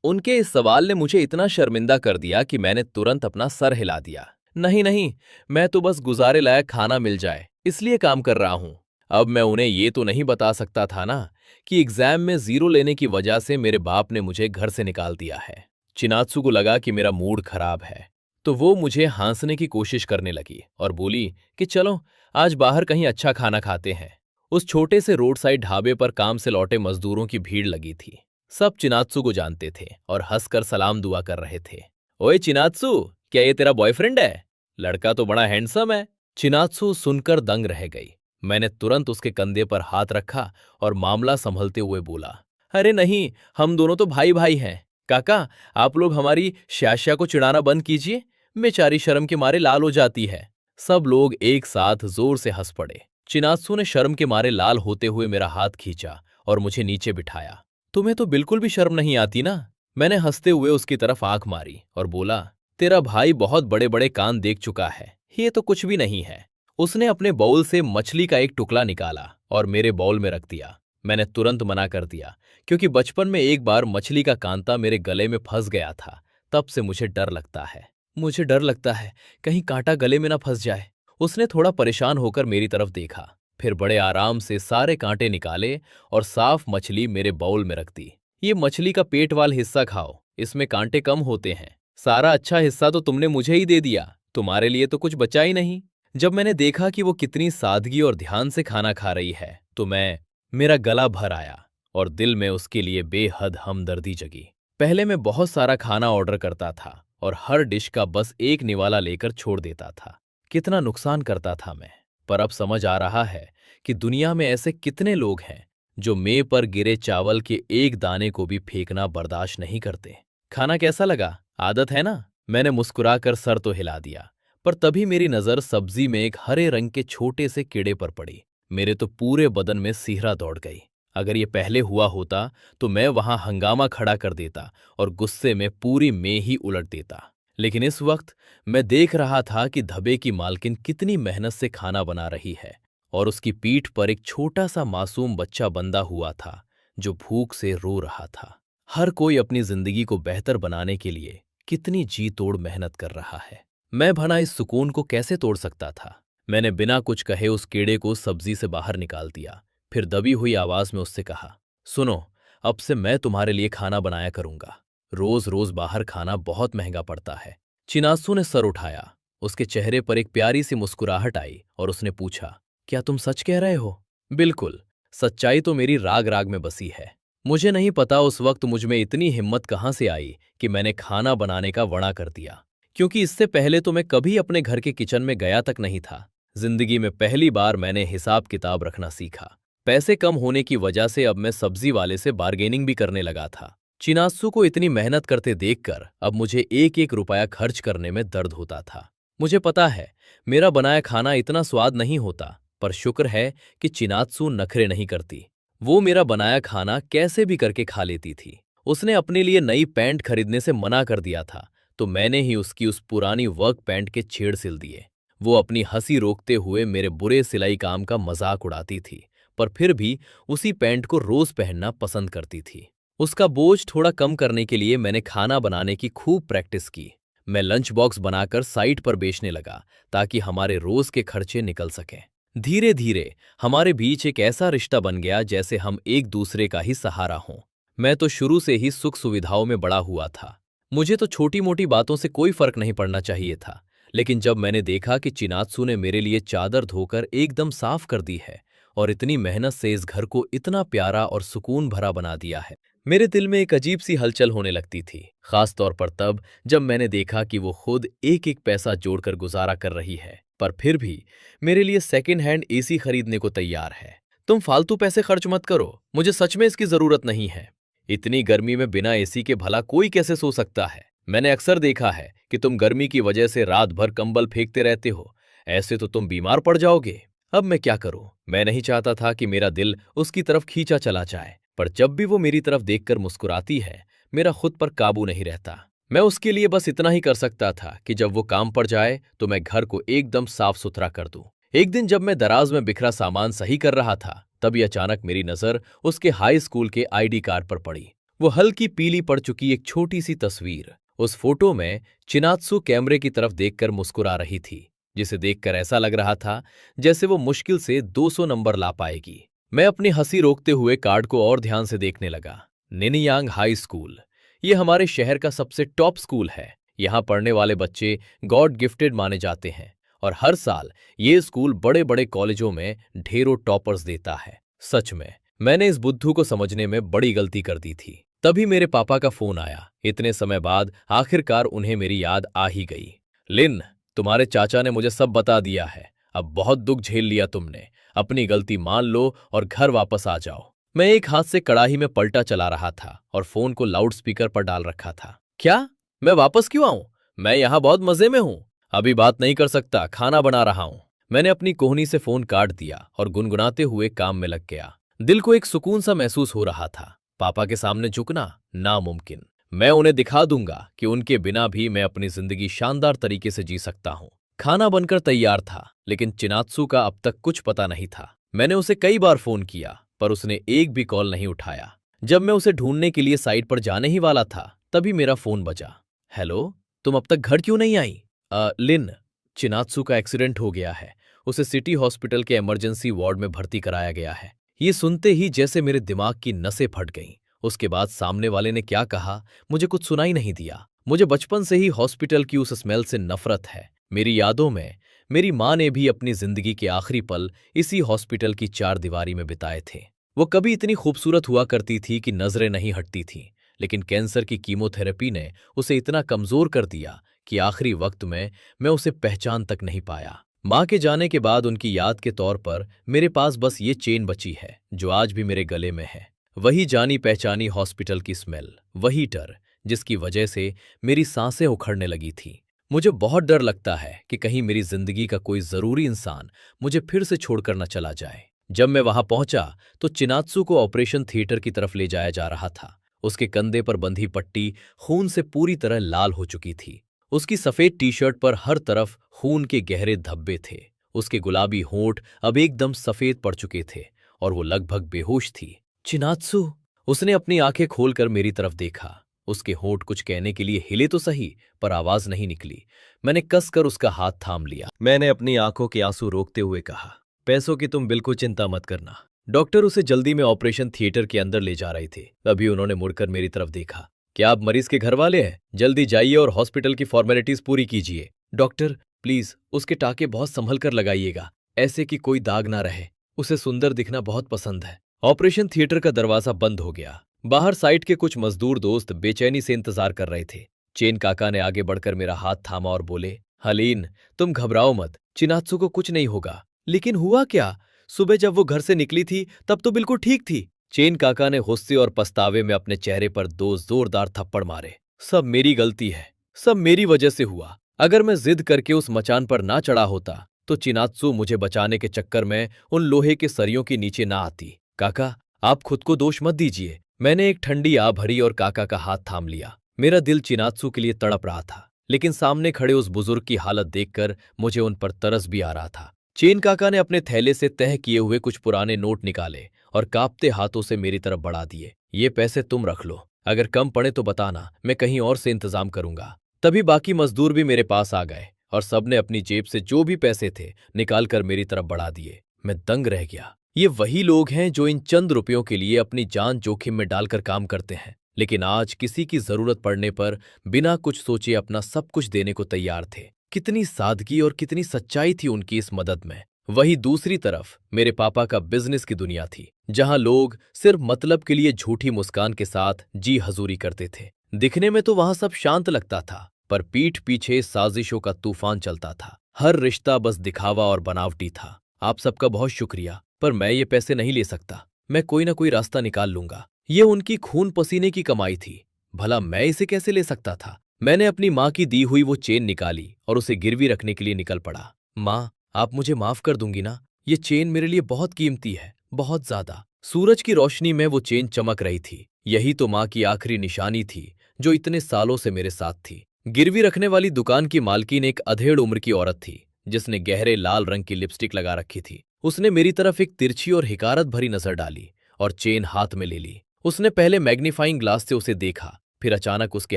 उनके इस सवाल ने मुझे इतना शर्मिंदा कर दिया कि मैंने तुरंत अपना सर हिला दिया। नहीं नहीं, मैं तो बस गुजारे लायक खाना मिल जाए इसलिए काम कर रहा हूं। अब मैं उन्हें ये तो नहीं बता सकता था ना कि एग्जाम में जीरो लेने की वजह से मेरे बाप ने मुझे घर से निकाल दिया है। चिनात्सु को लगा कि मेरा मूड खराब है, तो वो मुझे हंसने की कोशिश करने लगी और बोली कि चलो आज बाहर कहीं अच्छा खाना खाते हैं। उस छोटे से रोड साइड ढाबे पर काम से लौटे मजदूरों की भीड़ लगी थी। सब चिनात्सु को जानते थे और हंसकर सलाम दुआ कर रहे थे। ओए चिनात्सु, क्या ये तेरा बॉयफ्रेंड है? लड़का तो बड़ा हैंडसम है। चिनात्सु सुनकर दंग रह गई। मैंने तुरंत उसके कंधे पर हाथ रखा और मामला संभलते हुए बोला, अरे नहीं, हम दोनों तो भाई भाई हैं। काका, आप लोग हमारी श्याश्या को चिढ़ाना बंद कीजिए, बेचारी शर्म के मारे लाल हो जाती है। सब लोग एक साथ जोर से हंस पड़े। चिनात्सु ने शर्म के मारे लाल होते हुए मेरा हाथ खींचा और मुझे नीचे बिठाया। तुम्हें तो बिल्कुल भी शर्म नहीं आती ना? मैंने हंसते हुए उसकी तरफ आंख मारी और बोला, तेरा भाई बहुत बड़े बड़े कान देख चुका है, ये तो कुछ भी नहीं है। उसने अपने बाउल से मछली का एक टुकड़ा निकाला और मेरे बाउल में रख दिया। मैंने तुरंत मना कर दिया, क्योंकि बचपन में एक बार मछली का कांटा मेरे गले में फंस गया था। तब से मुझे डर लगता है। मुझे डर लगता है कहीं कांटा गले में ना फंस जाए। उसने थोड़ा परेशान होकर मेरी तरफ देखा, फिर बड़े आराम से सारे कांटे निकाले और साफ मछली मेरे बाउल में रख दी। ये मछली का पेट वाला हिस्सा खाओ, इसमें कांटे कम होते हैं। सारा अच्छा हिस्सा तो तुमने मुझे ही दे दिया, तुम्हारे लिए तो कुछ बचा ही नहीं। जब मैंने देखा कि वो कितनी सादगी और ध्यान से खाना खा रही है तो मेरा गला भर आया और दिल में उसके लिए बेहद हमदर्दी जगी। पहले मैं बहुत सारा खाना ऑर्डर करता था और हर डिश का बस एक निवाला लेकर छोड़ देता था। कितना नुकसान करता था मैं। पर अब समझ आ रहा है कि दुनिया में ऐसे कितने लोग हैं जो मेज पर गिरे चावल के एक दाने को भी फेंकना बर्दाश्त नहीं करते। खाना कैसा लगा? आदत है ना? मैंने मुस्कुराकर सर तो हिला दिया, पर तभी मेरी नजर सब्जी में एक हरे रंग के छोटे से कीड़े पर पड़ी। मेरे तो पूरे बदन में सिहरा दौड़ गई। अगर ये पहले हुआ होता तो मैं वहां हंगामा खड़ा कर देता और गुस्से में पूरी मेज ही उलट देता। लेकिन इस वक्त मैं देख रहा था कि धब्बे की मालकिन कितनी मेहनत से खाना बना रही है और उसकी पीठ पर एक छोटा सा मासूम बच्चा बंधा हुआ था जो भूख से रो रहा था। हर कोई अपनी जिंदगी को बेहतर बनाने के लिए कितनी जी तोड़ मेहनत कर रहा है। मैं भला इस सुकून को कैसे तोड़ सकता था? मैंने बिना कुछ कहे उस कीड़े को सब्जी से बाहर निकाल दिया, फिर दबी हुई आवाज में उससे कहा, सुनो, अब से मैं तुम्हारे लिए खाना बनाया करूंगा। रोज रोज बाहर खाना बहुत महंगा पड़ता है। चिनात्सु ने सर उठाया। उसके चेहरे पर एक प्यारी सी मुस्कुराहट आई और उसने पूछा, क्या तुम सच कह रहे हो? बिल्कुल, सच्चाई तो मेरी राग राग में बसी है। मुझे नहीं पता उस वक्त मुझ में इतनी हिम्मत कहाँ से आई कि मैंने खाना बनाने का वड़ा कर दिया, क्योंकि इससे पहले तो मैं कभी अपने घर के किचन में गया तक नहीं था। जिंदगी में पहली बार मैंने हिसाब किताब रखना सीखा। पैसे कम होने की वजह से अब मैं सब्जी वाले से बार्गेनिंग भी करने लगा था। चिनात्सु को इतनी मेहनत करते देखकर अब मुझे एक एक रुपया खर्च करने में दर्द होता था। मुझे पता है मेरा बनाया खाना इतना स्वाद नहीं होता, पर शुक्र है कि चिनात्सु नखरे नहीं करती। वो मेरा बनाया खाना कैसे भी करके खा लेती थी। उसने अपने लिए नई पैंट खरीदने से मना कर दिया था, तो मैंने ही उसकी उस पुरानी वर्क पैंट के छेड़ सिल दिए। वो अपनी हंसी रोकते हुए मेरे बुरे सिलाई काम का मजाक उड़ाती थी, पर फिर भी उसी पैंट को रोज पहनना पसंद करती थी। उसका बोझ थोड़ा कम करने के लिए मैंने खाना बनाने की खूब प्रैक्टिस की। मैं लंच बॉक्स बनाकर साइट पर बेचने लगा ताकि हमारे रोज के खर्चे निकल सकें। धीरे धीरे हमारे बीच एक ऐसा रिश्ता बन गया जैसे हम एक दूसरे का ही सहारा हों। मैं तो शुरू से ही सुख सुविधाओं में बड़ा हुआ था। मुझे तो छोटी मोटी बातों से कोई फर्क नहीं पड़ना चाहिए था, लेकिन जब मैंने देखा कि चिनात्सु ने मेरे लिए चादर धोकर एकदम साफ कर दी है और इतनी मेहनत से इस घर को इतना प्यारा और सुकून भरा बना दिया है, मेरे दिल में एक अजीब सी हलचल होने लगती थी। खास तौर पर तब जब मैंने देखा कि वो खुद एक एक पैसा जोड़कर गुजारा कर रही है, पर फिर भी मेरे लिए सेकेंड हैंड एसी खरीदने को तैयार है। तुम फालतू पैसे खर्च मत करो, मुझे सच में इसकी जरूरत नहीं है। इतनी गर्मी में बिना एसी के भला कोई कैसे सो सकता है? मैंने अक्सर देखा है कि तुम गर्मी की वजह से रात भर कंबल फेंकते रहते हो। ऐसे तो तुम बीमार पड़ जाओगे। अब मैं क्या करूं? मैं नहीं चाहता था कि मेरा दिल उसकी तरफ खींचा चला जाए, पर जब भी वो मेरी तरफ देखकर मुस्कुराती है, मेरा खुद पर काबू नहीं रहता। मैं उसके लिए बस इतना ही कर सकता था कि जब वो काम पर जाए तो मैं घर को एकदम साफ सुथरा कर दूं। एक दिन जब मैं दराज में बिखरा सामान सही कर रहा था, तभी अचानक मेरी नजर उसके हाई स्कूल के आईडी कार्ड पर पड़ी। वो हल्की पीली पड़ चुकी एक छोटी सी तस्वीर। उस फोटो में चिनात्सु कैमरे की तरफ देखकर मुस्कुरा रही थी, जिसे देखकर ऐसा लग रहा था जैसे वो मुश्किल से 200 नंबर ला पाएगी। मैं अपनी हंसी रोकते हुए कार्ड को और ध्यान से देखने लगा। निनयांग हाई स्कूल, ये हमारे शहर का सबसे टॉप स्कूल है। यहाँ पढ़ने वाले बच्चे गॉड गिफ्टेड माने जाते हैं और हर साल ये स्कूल बड़े बड़े कॉलेजों में ढेरों टॉपर्स देता है। सच में मैंने इस बुद्धू को समझने में बड़ी गलती कर दी थी। तभी मेरे पापा का फोन आया। इतने समय बाद आखिरकार उन्हें मेरी याद आ ही गई। लिन, तुम्हारे चाचा ने मुझे सब बता दिया है। अब बहुत दुख झेल लिया तुमने, अपनी गलती मान लो और घर वापस आ जाओ। मैं एक हाथ से कड़ाही में पलटा चला रहा था और फोन को लाउड स्पीकर पर डाल रखा था। क्या? मैं वापस क्यों आऊं? मैं यहाँ बहुत मजे में हूं। अभी बात नहीं कर सकता, खाना बना रहा हूं। मैंने अपनी कोहनी से फोन काट दिया और गुनगुनाते हुए काम में लग गया। दिल को एक सुकून सा महसूस हो रहा था। पापा के सामने झुकना नामुमकिन। मैं उन्हें दिखा दूंगा कि उनके बिना भी मैं अपनी जिंदगी शानदार तरीके से जी सकता हूं। खाना बनकर तैयार था, लेकिन चिनात्सु का अब तक कुछ पता नहीं था। मैंने उसे कई बार फोन किया, पर उसने एक भी कॉल नहीं उठाया। जब मैं उसे ढूंढने के लिए साइट पर जाने ही वाला था, तभी मेरा फोन बजा। हेलो, तुम अब तक घर क्यों नहीं आई? लिन, चिनात्सु का एक्सीडेंट हो गया है। उसे सिटी हॉस्पिटल के इमरजेंसी वार्ड में भर्ती कराया गया है। ये सुनते ही जैसे मेरे दिमाग की नसें फट गईं। उसके बाद सामने वाले ने क्या कहा, मुझे कुछ सुनाई नहीं दिया। मुझे बचपन से ही हॉस्पिटल की उस स्मेल से नफरत है। मेरी यादों में मेरी माँ ने भी अपनी जिंदगी के आखिरी पल इसी हॉस्पिटल की चार दीवारी में बिताए थे। वो कभी इतनी खूबसूरत हुआ करती थी कि नजरें नहीं हटती थीं, लेकिन कैंसर की कीमोथेरेपी ने उसे इतना कमजोर कर दिया कि आखिरी वक्त में मैं उसे पहचान तक नहीं पाया। माँ के जाने के बाद उनकी याद के तौर पर मेरे पास बस ये चेन बची है, जो आज भी मेरे गले में है। वही जानी पहचानी हॉस्पिटल की स्मेल, वही डर जिसकी वजह से मेरी सांसें उखड़ने लगी थी। मुझे बहुत डर लगता है कि कहीं मेरी जिंदगी का कोई जरूरी इंसान मुझे फिर से छोड़कर न चला जाए। जब मैं वहां पहुंचा तो चिनात्सु को ऑपरेशन थिएटर की तरफ ले जाया जा रहा था। उसके कंधे पर बंधी पट्टी खून से पूरी तरह लाल हो चुकी थी। उसकी सफेद टी शर्ट पर हर तरफ खून के गहरे धब्बे थे। उसके गुलाबी होंठ अब एकदम सफेद पड़ चुके थे और वो लगभग बेहोश थी। चिनात्सु, उसने अपनी आंखें खोलकर मेरी तरफ देखा। उसके होंठ कुछ कहने के लिए हिले तो सही, पर आवाज नहीं निकली। मैंने कसकर उसका हाथ थाम लिया। मैंने अपनी आंखों के आंसू रोकते हुए कहा, पैसों की तुम बिल्कुल चिंता मत करना। डॉक्टर उसे जल्दी में ऑपरेशन थिएटर के अंदर ले जा रहे थे। तभी उन्होंने मुड़कर मेरी तरफ देखा। क्या आप मरीज के घर वाले हैं? जल्दी जाइए और हॉस्पिटल की फॉर्मेलिटीज पूरी कीजिए। डॉक्टर प्लीज उसके टाके बहुत संभल कर लगाइएगा, ऐसे कि कोई दाग ना रहे। उसे सुंदर दिखना बहुत पसंद है। ऑपरेशन थिएटर का दरवाजा बंद हो गया। बाहर साइट के कुछ मजदूर दोस्त बेचैनी से इंतजार कर रहे थे। चेन काका ने आगे बढ़कर मेरा हाथ थामा और बोले, हलीन तुम घबराओ मत, चिनात्सु को कुछ नहीं होगा। लेकिन हुआ क्या? सुबह जब वो घर से निकली थी तब तो बिल्कुल ठीक थी। चेन काका ने गुस्से और पछतावे में अपने चेहरे पर 2 जोरदार थप्पड़ मारे। सब मेरी गलती है, सब मेरी वजह से हुआ। अगर मैं जिद करके उस मचान पर ना चढ़ा होता तो चिनात्सु मुझे बचाने के चक्कर में उन लोहे के सरियों के नीचे ना आती। काका आप खुद को दोष मत दीजिए। मैंने एक ठंडी आ भरी और काका का हाथ थाम लिया। मेरा दिल चिनात्सु के लिए तड़प रहा था, लेकिन सामने खड़े उस बुजुर्ग की हालत देखकर मुझे उन पर तरस भी आ रहा था। चेन काका ने अपने थैले से तह किए हुए कुछ पुराने नोट निकाले और कांपते हाथों से मेरी तरफ बढ़ा दिए। ये पैसे तुम रख लो, अगर कम पड़े तो बताना, मैं कहीं और से इंतजाम करूंगा। तभी बाकी मजदूर भी मेरे पास आ गए और सबने अपनी जेब से जो भी पैसे थे निकालकर मेरी तरफ बढ़ा दिए। मैं दंग रह गया। ये वही लोग हैं जो इन चंद रुपयों के लिए अपनी जान जोखिम में डालकर काम करते हैं, लेकिन आज किसी की जरूरत पड़ने पर बिना कुछ सोचे अपना सब कुछ देने को तैयार थे। कितनी सादगी और कितनी सच्चाई थी उनकी इस मदद में। वहीं दूसरी तरफ मेरे पापा का बिजनेस की दुनिया थी, जहां लोग सिर्फ मतलब के लिए झूठी मुस्कान के साथ जी हजूरी करते थे। दिखने में तो वहां सब शांत लगता था, पर पीठ पीछे साजिशों का तूफान चलता था। हर रिश्ता बस दिखावा और बनावटी था। आप सबका बहुत शुक्रिया, पर मैं ये पैसे नहीं ले सकता। मैं कोई ना कोई रास्ता निकाल लूंगा। ये उनकी खून पसीने की कमाई थी, भला मैं इसे कैसे ले सकता था? मैंने अपनी माँ की दी हुई वो चेन निकाली और उसे गिरवी रखने के लिए निकल पड़ा। माँ, आप मुझे माफ कर दूंगी ना? ये चेन मेरे लिए बहुत कीमती है, बहुत ज्यादा। सूरज की रोशनी में वो चेन चमक रही थी। यही तो माँ की आखिरी निशानी थी, जो इतने सालों से मेरे साथ थी। गिरवी रखने वाली दुकान की मालकिन एक अधेड़ उम्र की औरत थी, जिसने गहरे लाल रंग की लिपस्टिक लगा रखी थी। उसने मेरी तरफ एक तिरछी और हिकारत भरी नजर डाली और चेन हाथ में ले ली। उसने पहले मैग्नीफाइंग ग्लास से उसे देखा, फिर अचानक उसके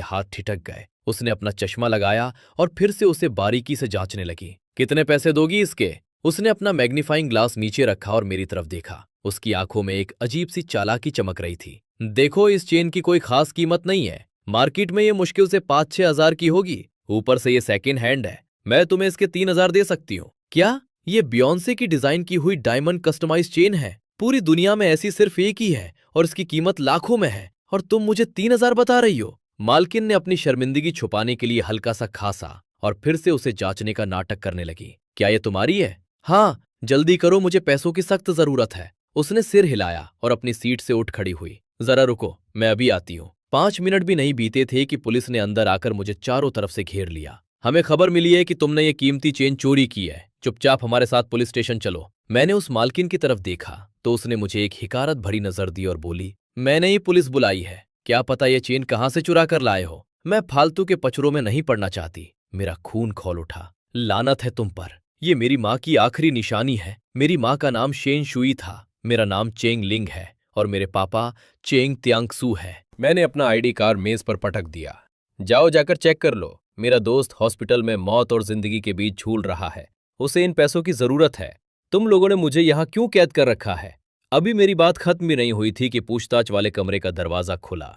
हाथ ठिठक गए। उसने अपना चश्मा लगाया और फिर से उसे बारीकी से जांचने लगी। कितने पैसे दोगी इसके? उसने अपना मैग्नीफाइंग ग्लास नीचे रखा और मेरी तरफ देखा। उसकी आंखों में एक अजीब सी चालाकी चमक रही थी। देखो, इस चेन की कोई खास कीमत नहीं है। मार्केट में ये मुश्किल से 5-6 हजार की होगी। ऊपर से ये सेकेंड हैंड है। मैं तुम्हें इसके 3,000 दे सकती हूँ। क्या? ये बियॉन्से की डिजाइन की हुई डायमंड कस्टमाइज चेन है। पूरी दुनिया में ऐसी सिर्फ एक ही है और इसकी कीमत लाखों में है, और तुम मुझे 3,000 बता रही हो? मालकिन ने अपनी शर्मिंदगी छुपाने के लिए हल्का सा खांसा और फिर से उसे जांचने का नाटक करने लगी। क्या ये तुम्हारी है? हाँ, जल्दी करो, मुझे पैसों की सख्त जरूरत है। उसने सिर हिलाया और अपनी सीट से उठ खड़ी हुई। जरा रुको, मैं अभी आती हूँ। 5 मिनट भी नहीं बीते थे कि पुलिस ने अंदर आकर मुझे चारों तरफ से घेर लिया। हमें खबर मिली है कि तुमने ये कीमती चेन चोरी की है। चुपचाप हमारे साथ पुलिस स्टेशन चलो। मैंने उस मालकिन की तरफ देखा तो उसने मुझे एक हिकारत भरी नजर दी और बोली, मैंने ही पुलिस बुलाई है। क्या पता ये चेन कहां से चुरा कर लाए हो? मैं फालतू के पचड़ों में नहीं पड़ना चाहती। मेरा खून खौल उठा। लानत है तुम पर। ये मेरी माँ की आखिरी निशानी है। मेरी माँ का नाम शेन शुई था, मेरा नाम चेंग लिंग है और मेरे पापा चेंग त्यांगसू है। मैंने अपना आईडी कार्ड मेज पर पटक दिया। जाओ, जाकर चेक कर लो। मेरा दोस्त हॉस्पिटल में मौत और जिंदगी के बीच झूल रहा है। उसे इन पैसों की जरूरत है। तुम लोगों ने मुझे यहाँ क्यों कैद कर रखा है? अभी मेरी बात खत्म भी नहीं हुई थी कि पूछताछ वाले कमरे का दरवाजा खुला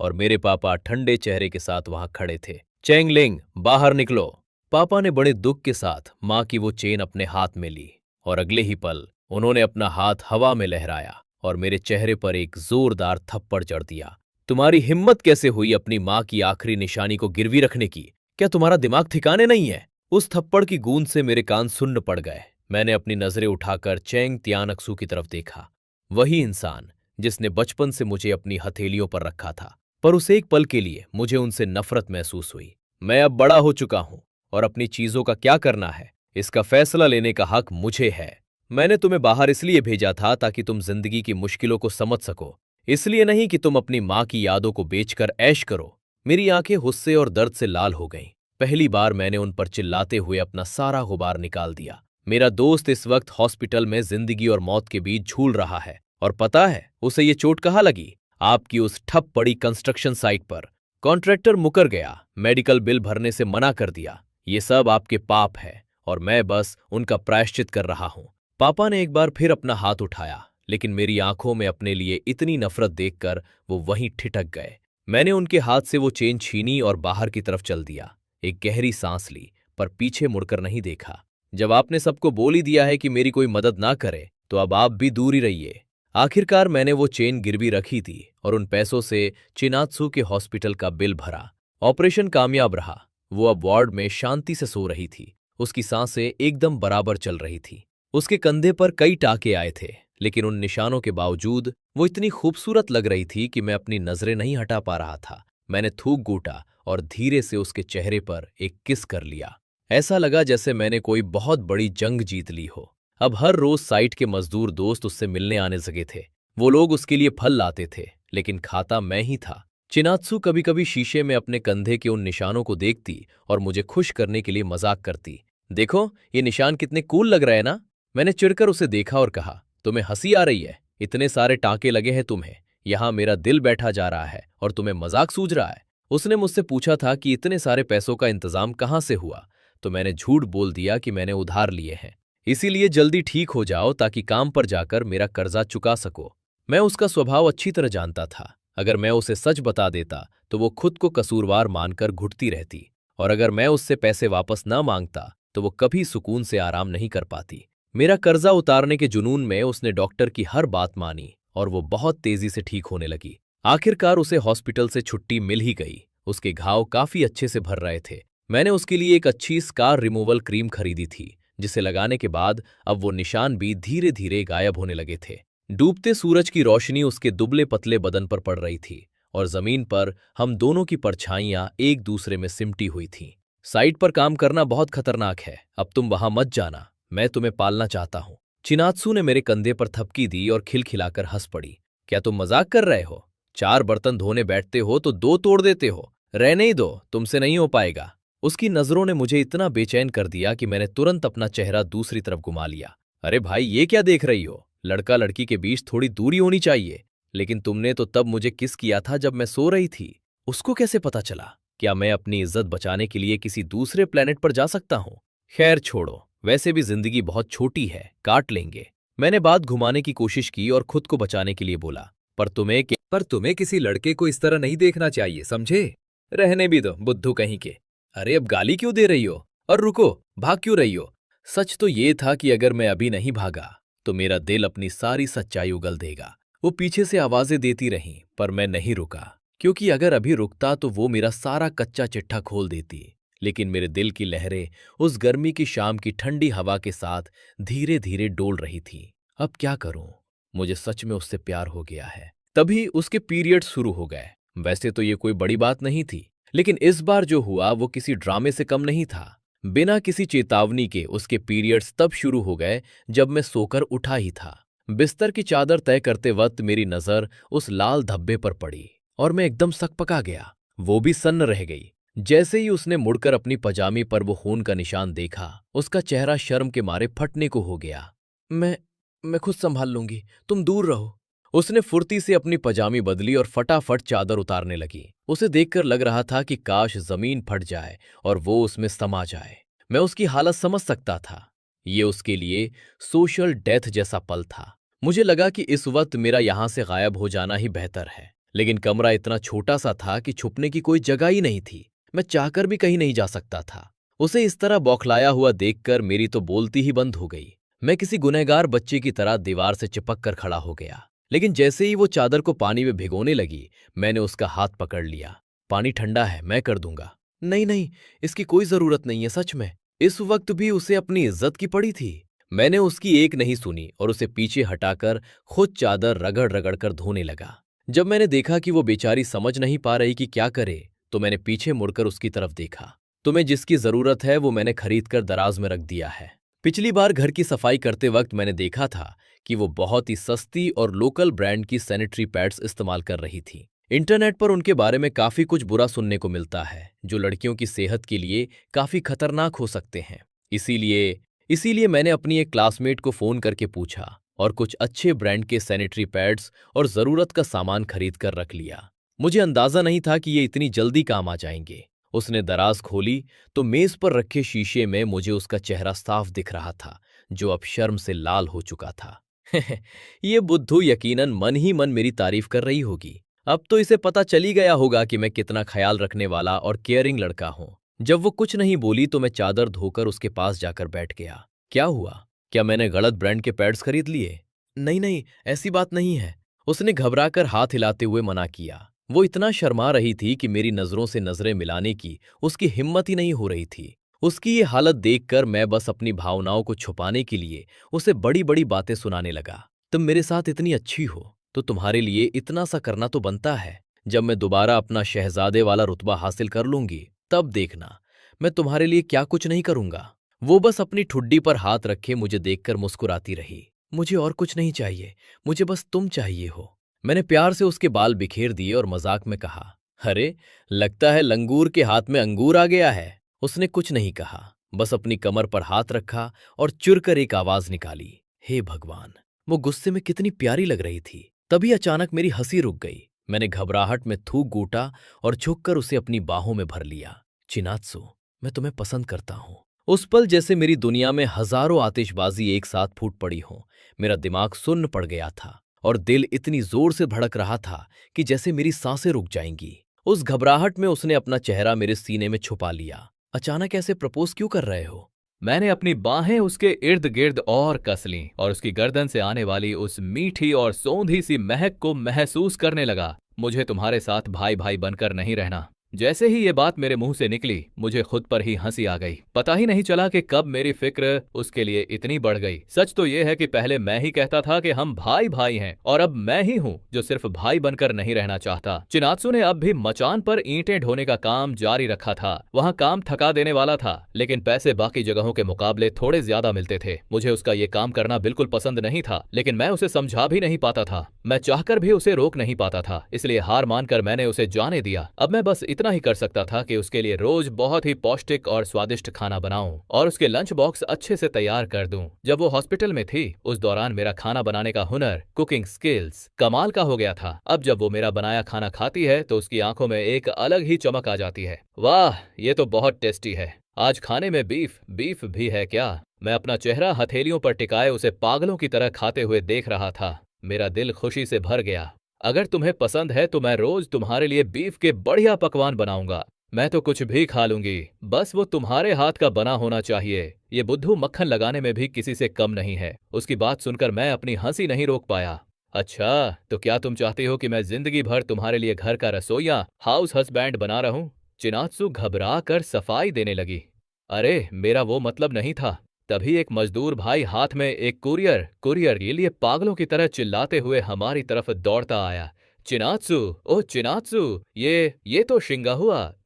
और मेरे पापा ठंडे चेहरे के साथ वहां खड़े थे। चेंग लिंग, बाहर निकलो। पापा ने बड़े दुख के साथ माँ की वो चेन अपने हाथ में ली और अगले ही पल उन्होंने अपना हाथ हवा में लहराया और मेरे चेहरे पर एक जोरदार थप्पड़ जड़ दिया। तुम्हारी हिम्मत कैसे हुई अपनी माँ की आखिरी निशानी को गिरवी रखने की? क्या तुम्हारा दिमाग ठिकाने नहीं है? उस थप्पड़ की गूंज से मेरे कान सुन्न पड़ गए। मैंने अपनी नजरें उठाकर चेंग तियानक्सू की तरफ देखा। वही इंसान जिसने बचपन से मुझे अपनी हथेलियों पर रखा था, पर उस एक पल के लिए मुझे उनसे नफरत महसूस हुई। मैं अब बड़ा हो चुका हूं और अपनी चीजों का क्या करना है, इसका फैसला लेने का हक मुझे है। मैंने तुम्हें बाहर इसलिए भेजा था ताकि तुम जिंदगी की मुश्किलों को समझ सको, इसलिए नहीं कि तुम अपनी माँ की यादों को बेचकर ऐश करो। मेरी आंखें गुस्से और दर्द से लाल हो गईं। पहली बार मैंने उन पर चिल्लाते हुए अपना सारा गुबार निकाल दिया। मेरा दोस्त इस वक्त हॉस्पिटल में जिंदगी और मौत के बीच झूल रहा है, और पता है उसे ये चोट कहाँ लगी? आपकी उस ठप पड़ी कंस्ट्रक्शन साइट पर। कॉन्ट्रैक्टर मुकर गया, मेडिकल बिल भरने से मना कर दिया। ये सब आपके पाप है और मैं बस उनका प्रायश्चित कर रहा हूं। पापा ने एक बार फिर अपना हाथ उठाया, लेकिन मेरी आंखों में अपने लिए इतनी नफरत देखकर वो वहीं ठिठक गए। मैंने उनके हाथ से वो चेन छीनी और बाहर की तरफ चल दिया। एक गहरी सांस ली, पर पीछे मुड़कर नहीं देखा। जब आपने सबको बोल ही दिया है कि मेरी कोई मदद ना करे, तो अब आप भी दूर ही रहिए। आखिरकार मैंने वो चेन गिरवी रखी थी और उन पैसों से चिनात्सु के हॉस्पिटल का बिल भरा। ऑपरेशन कामयाब रहा। वो अब वार्ड में शांति से सो रही थी। उसकी सांसें एकदम बराबर चल रही थी। उसके कंधे पर कई टाके आए थे, लेकिन उन निशानों के बावजूद वो इतनी खूबसूरत लग रही थी कि मैं अपनी नजरें नहीं हटा पा रहा था। मैंने थूक गूटा और धीरे से उसके चेहरे पर एक किस कर लिया। ऐसा लगा जैसे मैंने कोई बहुत बड़ी जंग जीत ली हो। अब हर रोज साइट के मजदूर दोस्त उससे मिलने आने लगे थे। वो लोग उसके लिए फल लाते थे, लेकिन खाता मैं ही था। चिनात्सु कभी कभी शीशे में अपने कंधे के उन निशानों को देखती और मुझे खुश करने के लिए मजाक करती। देखो, ये निशान कितने कूल लग रहे हैं ना। मैंने चिढ़कर उसे देखा और कहा, तुम्हें हंसी आ रही है? इतने सारे टांके लगे हैं तुम्हें। यहां मेरा दिल बैठा जा रहा है और तुम्हें मजाक सूझ रहा है। उसने मुझसे पूछा था कि इतने सारे पैसों का इंतजाम कहां से हुआ, तो मैंने झूठ बोल दिया कि मैंने उधार लिए हैं। इसीलिए जल्दी ठीक हो जाओ ताकि काम पर जाकर मेरा कर्जा चुका सको। मैं उसका स्वभाव अच्छी तरह जानता था। अगर मैं उसे सच बता देता तो वो खुद को कसूरवार मानकर घुटती रहती, और अगर मैं उससे पैसे वापस न मांगता तो वो कभी सुकून से आराम नहीं कर पाती। मेरा कर्जा उतारने के जुनून में उसने डॉक्टर की हर बात मानी और वो बहुत तेजी से ठीक होने लगी। आखिरकार उसे हॉस्पिटल से छुट्टी मिल ही गई। उसके घाव काफी अच्छे से भर रहे थे। मैंने उसके लिए एक अच्छी स्कार रिमूवल क्रीम खरीदी थी, जिसे लगाने के बाद अब वो निशान भी धीरे धीरे गायब होने लगे थे। डूबते सूरज की रोशनी उसके दुबले पतले बदन पर पड़ रही थी और जमीन पर हम दोनों की परछाइयां एक दूसरे में सिमटी हुई थीं। साइट पर काम करना बहुत खतरनाक है। अब तुम वहां मत जाना। मैं तुम्हें पालना चाहता हूं। चिनात्सु ने मेरे कंधे पर थपकी दी और खिलखिलाकर हंस पड़ी। क्या तुम मजाक कर रहे हो? 4 बर्तन धोने बैठते हो तो 2 तोड़ देते हो। रहने ही दो, तुमसे नहीं हो पाएगा। उसकी नजरों ने मुझे इतना बेचैन कर दिया कि मैंने तुरंत अपना चेहरा दूसरी तरफ घुमा लिया। अरे भाई, ये क्या देख रही हो? लड़का लड़की के बीच थोड़ी दूरी होनी चाहिए। लेकिन तुमने तो तब मुझे किस किया था जब मैं सो रही थी। उसको कैसे पता चला? क्या मैं अपनी इज्जत बचाने के लिए किसी दूसरे प्लेनेट पर जा सकता हूं? खैर छोड़ो, वैसे भी जिंदगी बहुत छोटी है, काट लेंगे। मैंने बात घुमाने की कोशिश की और खुद को बचाने के लिए बोला, पर तुम्हें किसी लड़के को इस तरह नहीं देखना चाहिए, समझे? रहने भी दो, बुद्धू कहीं के। अरे अब गाली क्यों दे रही हो? और रुको, भाग क्यों रही हो? सच तो ये था कि अगर मैं अभी नहीं भागा तो मेरा दिल अपनी सारी सच्चाई उगल देगा। वो पीछे से आवाजें देती रहीं, पर मैं नहीं रुका, क्योंकि अगर अभी रुकता तो वो मेरा सारा कच्चा चिट्ठा खोल देती। लेकिन मेरे दिल की लहरें उस गर्मी की शाम की ठंडी हवा के साथ धीरे धीरे डोल रही थी। अब क्या करूं? मुझे सच में उससे प्यार हो गया है। तभी उसके पीरियड शुरू हो गए। वैसे तो ये कोई बड़ी बात नहीं थी, लेकिन इस बार जो हुआ वो किसी ड्रामे से कम नहीं था। बिना किसी चेतावनी के उसके पीरियड्स तब शुरू हो गए जब मैं सोकर उठा ही था। बिस्तर की चादर तय करते वक्त मेरी नजर उस लाल धब्बे पर पड़ी और मैं एकदम सकपका गया। वो भी सन्न रह गई। जैसे ही उसने मुड़कर अपनी पजामी पर वो खून का निशान देखा, उसका चेहरा शर्म के मारे फटने को हो गया। मैं खुद संभाल लूंगी, तुम दूर रहो। उसने फुर्ती से अपनी पजामी बदली और फटाफट चादर उतारने लगी। उसे देखकर लग रहा था कि काश जमीन फट जाए और वो उसमें समा जाए। मैं उसकी हालत समझ सकता था। ये उसके लिए सोशल डेथ जैसा पल था। मुझे लगा कि इस वक्त मेरा यहां से गायब हो जाना ही बेहतर है, लेकिन कमरा इतना छोटा सा था कि छुपने की कोई जगह ही नहीं थी। मैं चाहकर भी कहीं नहीं जा सकता था। उसे इस तरह बौखलाया हुआ देखकर मेरी तो बोलती ही बंद हो गई। मैं किसी गुनहगार बच्चे की तरह दीवार से चिपक कर खड़ा हो गया। लेकिन जैसे ही वो चादर को पानी में भिगोने लगी, मैंने उसका हाथ पकड़ लिया। पानी ठंडा है, मैं कर दूंगा। नहीं नहीं, इसकी कोई जरूरत नहीं है, सच में। इस वक्त भी उसे अपनी इज्जत की पड़ी थी। मैंने उसकी एक नहीं सुनी और उसे पीछे हटाकर खुद चादर रगड़ रगड़ कर धोने लगा। जब मैंने देखा कि वो बेचारी समझ नहीं पा रही कि क्या करे, तो मैंने पीछे मुड़कर उसकी तरफ देखा। तुम्हें जिसकी जरूरत है वो मैंने खरीद कर दराज में रख दिया है। पिछली बार घर की सफाई करते वक्त मैंने देखा था कि वो बहुत ही सस्ती और लोकल ब्रांड की सैनिटरी पैड्स इस्तेमाल कर रही थी। इंटरनेट पर उनके बारे में काफी कुछ बुरा सुनने को मिलता है, जो लड़कियों की सेहत के लिए काफी खतरनाक हो सकते हैं। इसीलिए इसीलिए मैंने अपनी एक क्लासमेट को फोन करके पूछा और कुछ अच्छे ब्रांड के सैनिटरी पैड्स और जरूरत का सामान खरीद कर रख लिया। मुझे अंदाजा नहीं था कि ये इतनी जल्दी काम आ जाएंगे। उसने दराज खोली तो मेज पर रखे शीशे में मुझे उसका चेहरा साफ दिख रहा था, जो अब शर्म से लाल हो चुका था। ये बुद्धू यकीनन मन ही मन मेरी तारीफ कर रही होगी। अब तो इसे पता चली गया होगा कि मैं कितना ख्याल रखने वाला और केयरिंग लड़का हूं। जब वो कुछ नहीं बोली तो मैं चादर धोकर उसके पास जाकर बैठ गया। क्या हुआ? क्या मैंने गलत ब्रांड के पैड्स खरीद लिए? नहीं नहीं, ऐसी बात नहीं है। उसने घबराकर हाथ हिलाते हुए मना किया। वो इतना शर्मा रही थी कि मेरी नजरों से नजरें मिलाने की उसकी हिम्मत ही नहीं हो रही थी। उसकी ये हालत देखकर मैं बस अपनी भावनाओं को छुपाने के लिए उसे बड़ी बड़ी बातें सुनाने लगा। तुम मेरे साथ इतनी अच्छी हो तो तुम्हारे लिए इतना सा करना तो बनता है। जब मैं दोबारा अपना शहजादे वाला रुतबा हासिल कर लूंगी तब देखना, मैं तुम्हारे लिए क्या कुछ नहीं करूंगा। वो बस अपनी ठुड्डी पर हाथ रखे मुझे देखकर मुस्कुराती रही। मुझे और कुछ नहीं चाहिए, मुझे बस तुम चाहिए हो। मैंने प्यार से उसके बाल बिखेर दिए और मजाक में कहा, अरे लगता है लंगूर के हाथ में अंगूर आ गया है। उसने कुछ नहीं कहा, बस अपनी कमर पर हाथ रखा और चुरकर एक आवाज निकाली, हे भगवान। वो गुस्से में कितनी प्यारी लग रही थी। तभी अचानक मेरी हंसी रुक गई। मैंने घबराहट में थूक गूटा और झुककर उसे अपनी बाहों में भर लिया। चिनात्सु, मैं तुम्हें पसंद करता हूं। उस पल जैसे मेरी दुनिया में हजारों आतिशबाजी एक साथ फूट पड़ी हो। मेरा दिमाग सुन्न पड़ गया था और दिल इतनी जोर से धड़क रहा था कि जैसे मेरी सांसें रुक जाएंगी। उस घबराहट में उसने अपना चेहरा मेरे सीने में छुपा लिया। अचानक ऐसे प्रपोज क्यों कर रहे हो? मैंने अपनी बाहें उसके इर्द गिर्द और कस लीं और उसकी गर्दन से आने वाली उस मीठी और सौंधी सी महक को महसूस करने लगा। मुझे तुम्हारे साथ भाई भाई बनकर नहीं रहना। जैसे ही ये बात मेरे मुंह से निकली मुझे खुद पर ही हंसी आ गई। पता ही नहीं चला कि कब मेरी फिक्र उसके लिए इतनी बढ़ गई। सच तो ये है कि पहले मैं ही कहता था कि हम भाई भाई हैं और अब मैं ही हूँ जो सिर्फ भाई बनकर नहीं रहना चाहता। चिनात्सु ने अब भी मचान पर ईंटें ढोने का काम जारी रखा था। वहाँ काम थका देने वाला था लेकिन पैसे बाकी जगहों के मुकाबले थोड़े ज्यादा मिलते थे। मुझे उसका ये काम करना बिल्कुल पसंद नहीं था लेकिन मैं उसे समझा भी नहीं पाता था। मैं चाहकर भी उसे रोक नहीं पाता था, इसलिए हार मानकर मैंने उसे जाने दिया। अब मैं बस इतना ही कर सकता था कि उसके लिए रोज बहुत ही पौष्टिक और स्वादिष्ट खाना बनाऊं और उसके लंच बॉक्स अच्छे से तैयार कर दूं। जब वो हॉस्पिटल में थी उस दौरान मेरा खाना बनाने का हुनर, कुकिंग स्किल्स कमाल का हो गया था। अब जब वो मेरा बनाया खाना खाती है तो उसकी आंखों में एक अलग ही चमक आ जाती है। वाह, ये तो बहुत टेस्टी है। आज खाने में बीफ भी है क्या? मैं अपना चेहरा हथेलियों पर टिकाए उसे पागलों की तरह खाते हुए देख रहा था। मेरा दिल खुशी से भर गया। अगर तुम्हें पसंद है तो मैं रोज तुम्हारे लिए बीफ के बढ़िया पकवान बनाऊंगा। मैं तो कुछ भी खा लूंगी, बस वो तुम्हारे हाथ का बना होना चाहिए। ये बुद्धू मक्खन लगाने में भी किसी से कम नहीं है। उसकी बात सुनकर मैं अपनी हंसी नहीं रोक पाया। अच्छा, तो क्या तुम चाहती हो कि मैं जिंदगी भर तुम्हारे लिए घर का रसोइया, हाउस हस्बैंड बना रहूं? चिनात्सु घबरा कर सफाई देने लगी। अरे मेरा वो मतलब नहीं था। तभी एक मजदूर भाई हाथ में एक कुरियर के लिए पागलों की तरह चिल्लाते हुए हमारी तरफ दौड़ता आया। चिनात्सु, ओ चिनात्सु, ये तो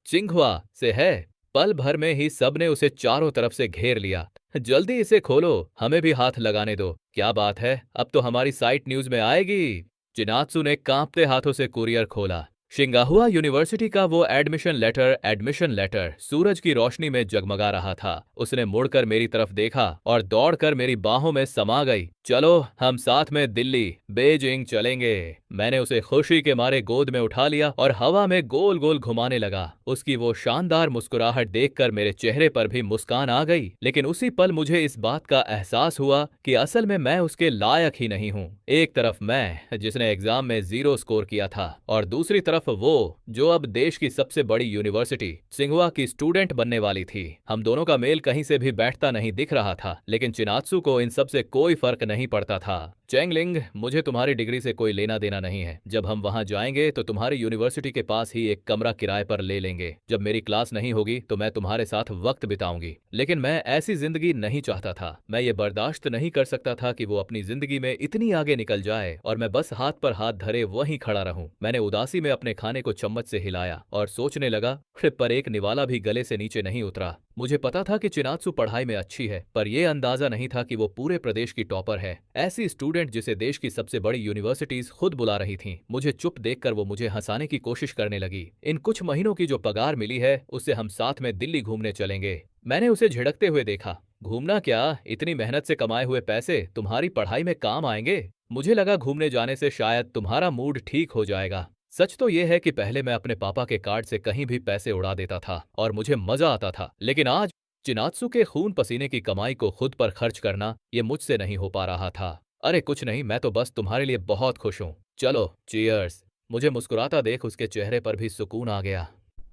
चिंघुआ से है। पल भर में ही सबने उसे चारों तरफ से घेर लिया। जल्दी इसे खोलो, हमें भी हाथ लगाने दो। क्या बात है, अब तो हमारी साइट न्यूज में आएगी। चिनात्सु ने कांपते हाथों से कुरियर खोला। शिंगाहुआ यूनिवर्सिटी का वो एडमिशन लेटर सूरज की रोशनी में जगमगा रहा था। उसने मुड़कर मेरी तरफ देखा और दौड़कर मेरी बाहों में समा गई। चलो हम साथ में दिल्ली, बेजिंग चलेंगे। मैंने उसे खुशी के मारे गोद में उठा लिया और हवा में गोल गोल घुमाने लगा। उसकी वो शानदार मुस्कुराहट देखकर मेरे चेहरे पर भी मुस्कान आ गई। लेकिन उसी पल मुझे इस बात का एहसास हुआ कि असल में मैं उसके लायक ही नहीं हूँ। एक तरफ मैं जिसने एग्जाम में 0 स्कोर किया था और दूसरी तरफ वो जो अब देश की सबसे बड़ी यूनिवर्सिटी सिंघुआ की स्टूडेंट बनने वाली थी। हम दोनों का मेल कहीं से भी बैठता नहीं दिख रहा था लेकिन चिनात्सु को इन सब से कोई फर्क नहीं पड़ता था। चैंगलिंग, मुझे तुम्हारी डिग्री से कोई लेना देना नहीं है। जब हम वहां जाएंगे तो तुम्हारी यूनिवर्सिटी के पास ही एक कमरा किराए पर ले लेंगे। जब मेरी क्लास नहीं होगी तो मैं तुम्हारे साथ वक्त बिताऊंगी। लेकिन मैं ऐसी जिंदगी नहीं चाहता था। मैं ये बर्दाश्त नहीं कर सकता था कि वो अपनी जिंदगी में इतनी आगे निकल जाए और मैं बस हाथ पर हाथ धरे वहीं खड़ा रहूं। मैंने उदासी में अपने खाने को चम्मच से हिलाया और सोचने लगा, पर एक निवाला भी गले से नीचे नहीं उतरा। मुझे पता था कि चिनात्सु पढ़ाई में अच्छी है, पर यह अंदाजा नहीं था कि वो पूरे प्रदेश की टॉपर है। ऐसी स्टूडेंट जिसे देश की सबसे बड़ी यूनिवर्सिटीज खुद बुला रही थीं। मुझे चुप देखकर वो मुझे हंसाने की कोशिश करने लगी। इन कुछ महीनों की जो पगार मिली है उससे हम साथ में दिल्ली घूमने चलेंगे। मैंने उसे झिड़कते हुए देखा। घूमना क्या, इतनी मेहनत से कमाए हुए पैसे तुम्हारी पढ़ाई में काम आएंगे। मुझे लगा घूमने जाने से शायद तुम्हारा मूड ठीक हो जाएगा। सच तो यह है कि पहले मैं अपने पापा के कार्ड से कहीं भी पैसे उड़ा देता था और मुझे मजा आता था, लेकिन आज चिनात्सु के खून पसीने की कमाई को खुद पर खर्च करना ये मुझसे नहीं हो पा रहा था। अरे कुछ नहीं, मैं तो बस तुम्हारे लिए बहुत खुश हूँ। चलो चीयर्स। मुझे मुस्कुराता देख उसके चेहरे पर भी सुकून आ गया।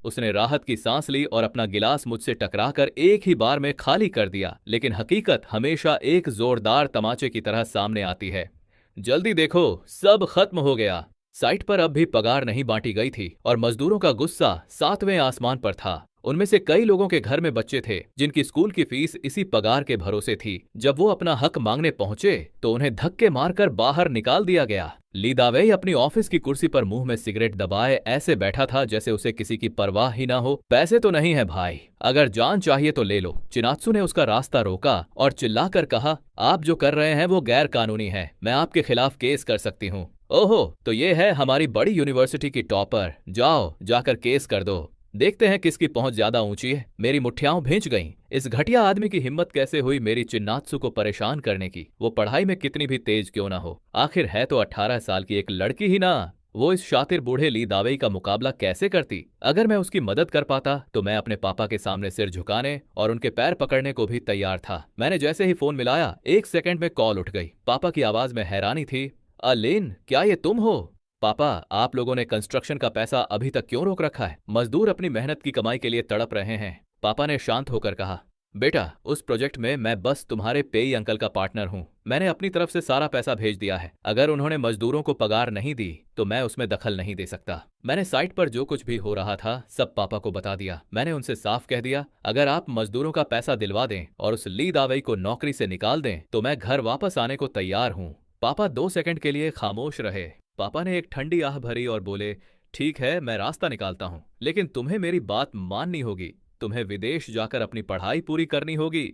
उसने राहत की सांस ली और अपना गिलास मुझसे टकराकर एक ही बार में खाली कर दिया। लेकिन हकीकत हमेशा एक जोरदार तमाचे की तरह सामने आती है। जल्दी देखो, सब खत्म हो गया। साइट पर अब भी पगार नहीं बांटी गई थी और मजदूरों का गुस्सा सातवें आसमान पर था। उनमें से कई लोगों के घर में बच्चे थे जिनकी स्कूल की फीस इसी पगार के भरोसे थी। जब वो अपना हक मांगने पहुंचे तो उन्हें धक्के मारकर बाहर निकाल दिया गया। ली दावेई अपनी ऑफिस की कुर्सी पर मुंह में सिगरेट दबाए ऐसे बैठा था जैसे उसे किसी की परवाह ही ना हो। पैसे तो नहीं है भाई, अगर जान चाहिए तो ले लो। चिनात्सु ने उसका रास्ता रोका और चिल्लाकर कहा, आप जो कर रहे हैं वो गैर कानूनी है, मैं आपके खिलाफ केस कर सकती हूँ। ओहो, तो ये है हमारी बड़ी यूनिवर्सिटी की टॉपर, जाओ जाकर केस कर दो। देखते हैं किसकी पहुंच ज्यादा ऊंची है। मेरी मुठ्ठियां भींच गईं। इस घटिया आदमी की हिम्मत कैसे हुई मेरी चिन्नात्सु को परेशान करने की, वो पढ़ाई में कितनी भी तेज क्यों ना हो। आखिर है तो 18 साल की एक लड़की ही ना। वो इस शातिर बूढ़े ली दावेई का मुकाबला कैसे करती। अगर मैं उसकी मदद कर पाता तो मैं अपने पापा के सामने सिर झुकाने और उनके पैर पकड़ने को भी तैयार था। मैंने जैसे ही फोन मिलाया 1 सेकंड में कॉल उठ गई। पापा की आवाज में हैरानी थी। अलिन, क्या ये तुम हो? पापा, आप लोगों ने कंस्ट्रक्शन का पैसा अभी तक क्यों रोक रखा है? मजदूर अपनी मेहनत की कमाई के लिए तड़प रहे हैं। पापा ने शांत होकर कहा, बेटा उस प्रोजेक्ट में मैं बस तुम्हारे पेई अंकल का पार्टनर हूँ। मैंने अपनी तरफ से सारा पैसा भेज दिया है। अगर उन्होंने मजदूरों को पगार नहीं दी तो मैं उसमें दखल नहीं दे सकता। मैंने साइट पर जो कुछ भी हो रहा था सब पापा को बता दिया। मैंने उनसे साफ कह दिया, अगर आप मजदूरों का पैसा दिलवा दें और उस ली दावेई को नौकरी से निकाल दें तो मैं घर वापस आने को तैयार हूँ। पापा 2 सेकंड के लिए खामोश रहे। पापा ने एक ठंडी आह भरी और बोले, ठीक है मैं रास्ता निकालता हूं, लेकिन तुम्हें मेरी बात माननी होगी। तुम्हें विदेश जाकर अपनी पढ़ाई पूरी करनी होगी।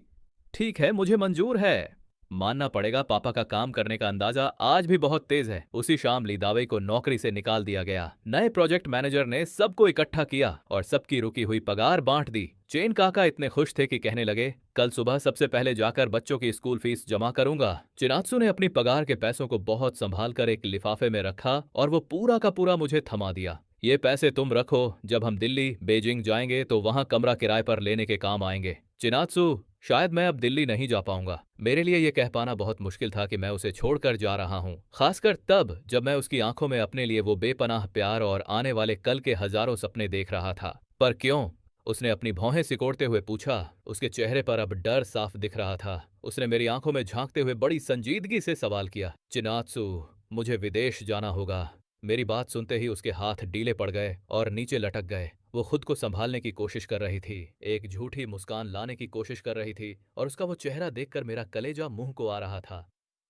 ठीक है, मुझे मंजूर है। मानना पड़ेगा, पापा का काम करने का अंदाजा आज भी बहुत तेज है। उसी शाम ली दावेई को नौकरी से निकाल दिया गया। नए प्रोजेक्ट मैनेजर ने सबको इकट्ठा किया और सबकी रुकी हुई पगार बांट दी। चेन काका इतने खुश थे कि कहने लगे, कल सुबह सबसे पहले जाकर बच्चों की स्कूल फीस जमा करूंगा। चिनात्सु ने अपनी पगार के पैसों को बहुत संभाल कर एक लिफाफे में रखा और वो पूरा का पूरा मुझे थमा दिया। ये पैसे तुम रखो, जब हम दिल्ली बेजिंग जाएंगे तो वहां कमरा किराए पर लेने के काम आएंगे। चिनात्सु, शायद मैं अब दिल्ली नहीं जा पाऊंगा। मेरे लिए यह कह पाना बहुत मुश्किल था कि मैं उसे छोड़कर जा रहा हूं, खासकर तब जब मैं उसकी आंखों में अपने लिए वो बेपनाह प्यार और आने वाले कल के हजारों सपने देख रहा था। पर क्यों? उसने अपनी भौहें सिकोड़ते हुए पूछा। उसके चेहरे पर अब डर साफ दिख रहा था। उसने मेरी आंखों में झांकते हुए बड़ी संजीदगी से सवाल किया, चिनात्सु, मुझे विदेश जाना होगा। मेरी बात सुनते ही उसके हाथ डीले पड़ गए और नीचे लटक गए। वो खुद को संभालने की कोशिश कर रही थी, एक झूठी मुस्कान लाने की कोशिश कर रही थी और उसका वो चेहरा देखकर मेरा कलेजा मुंह को आ रहा था।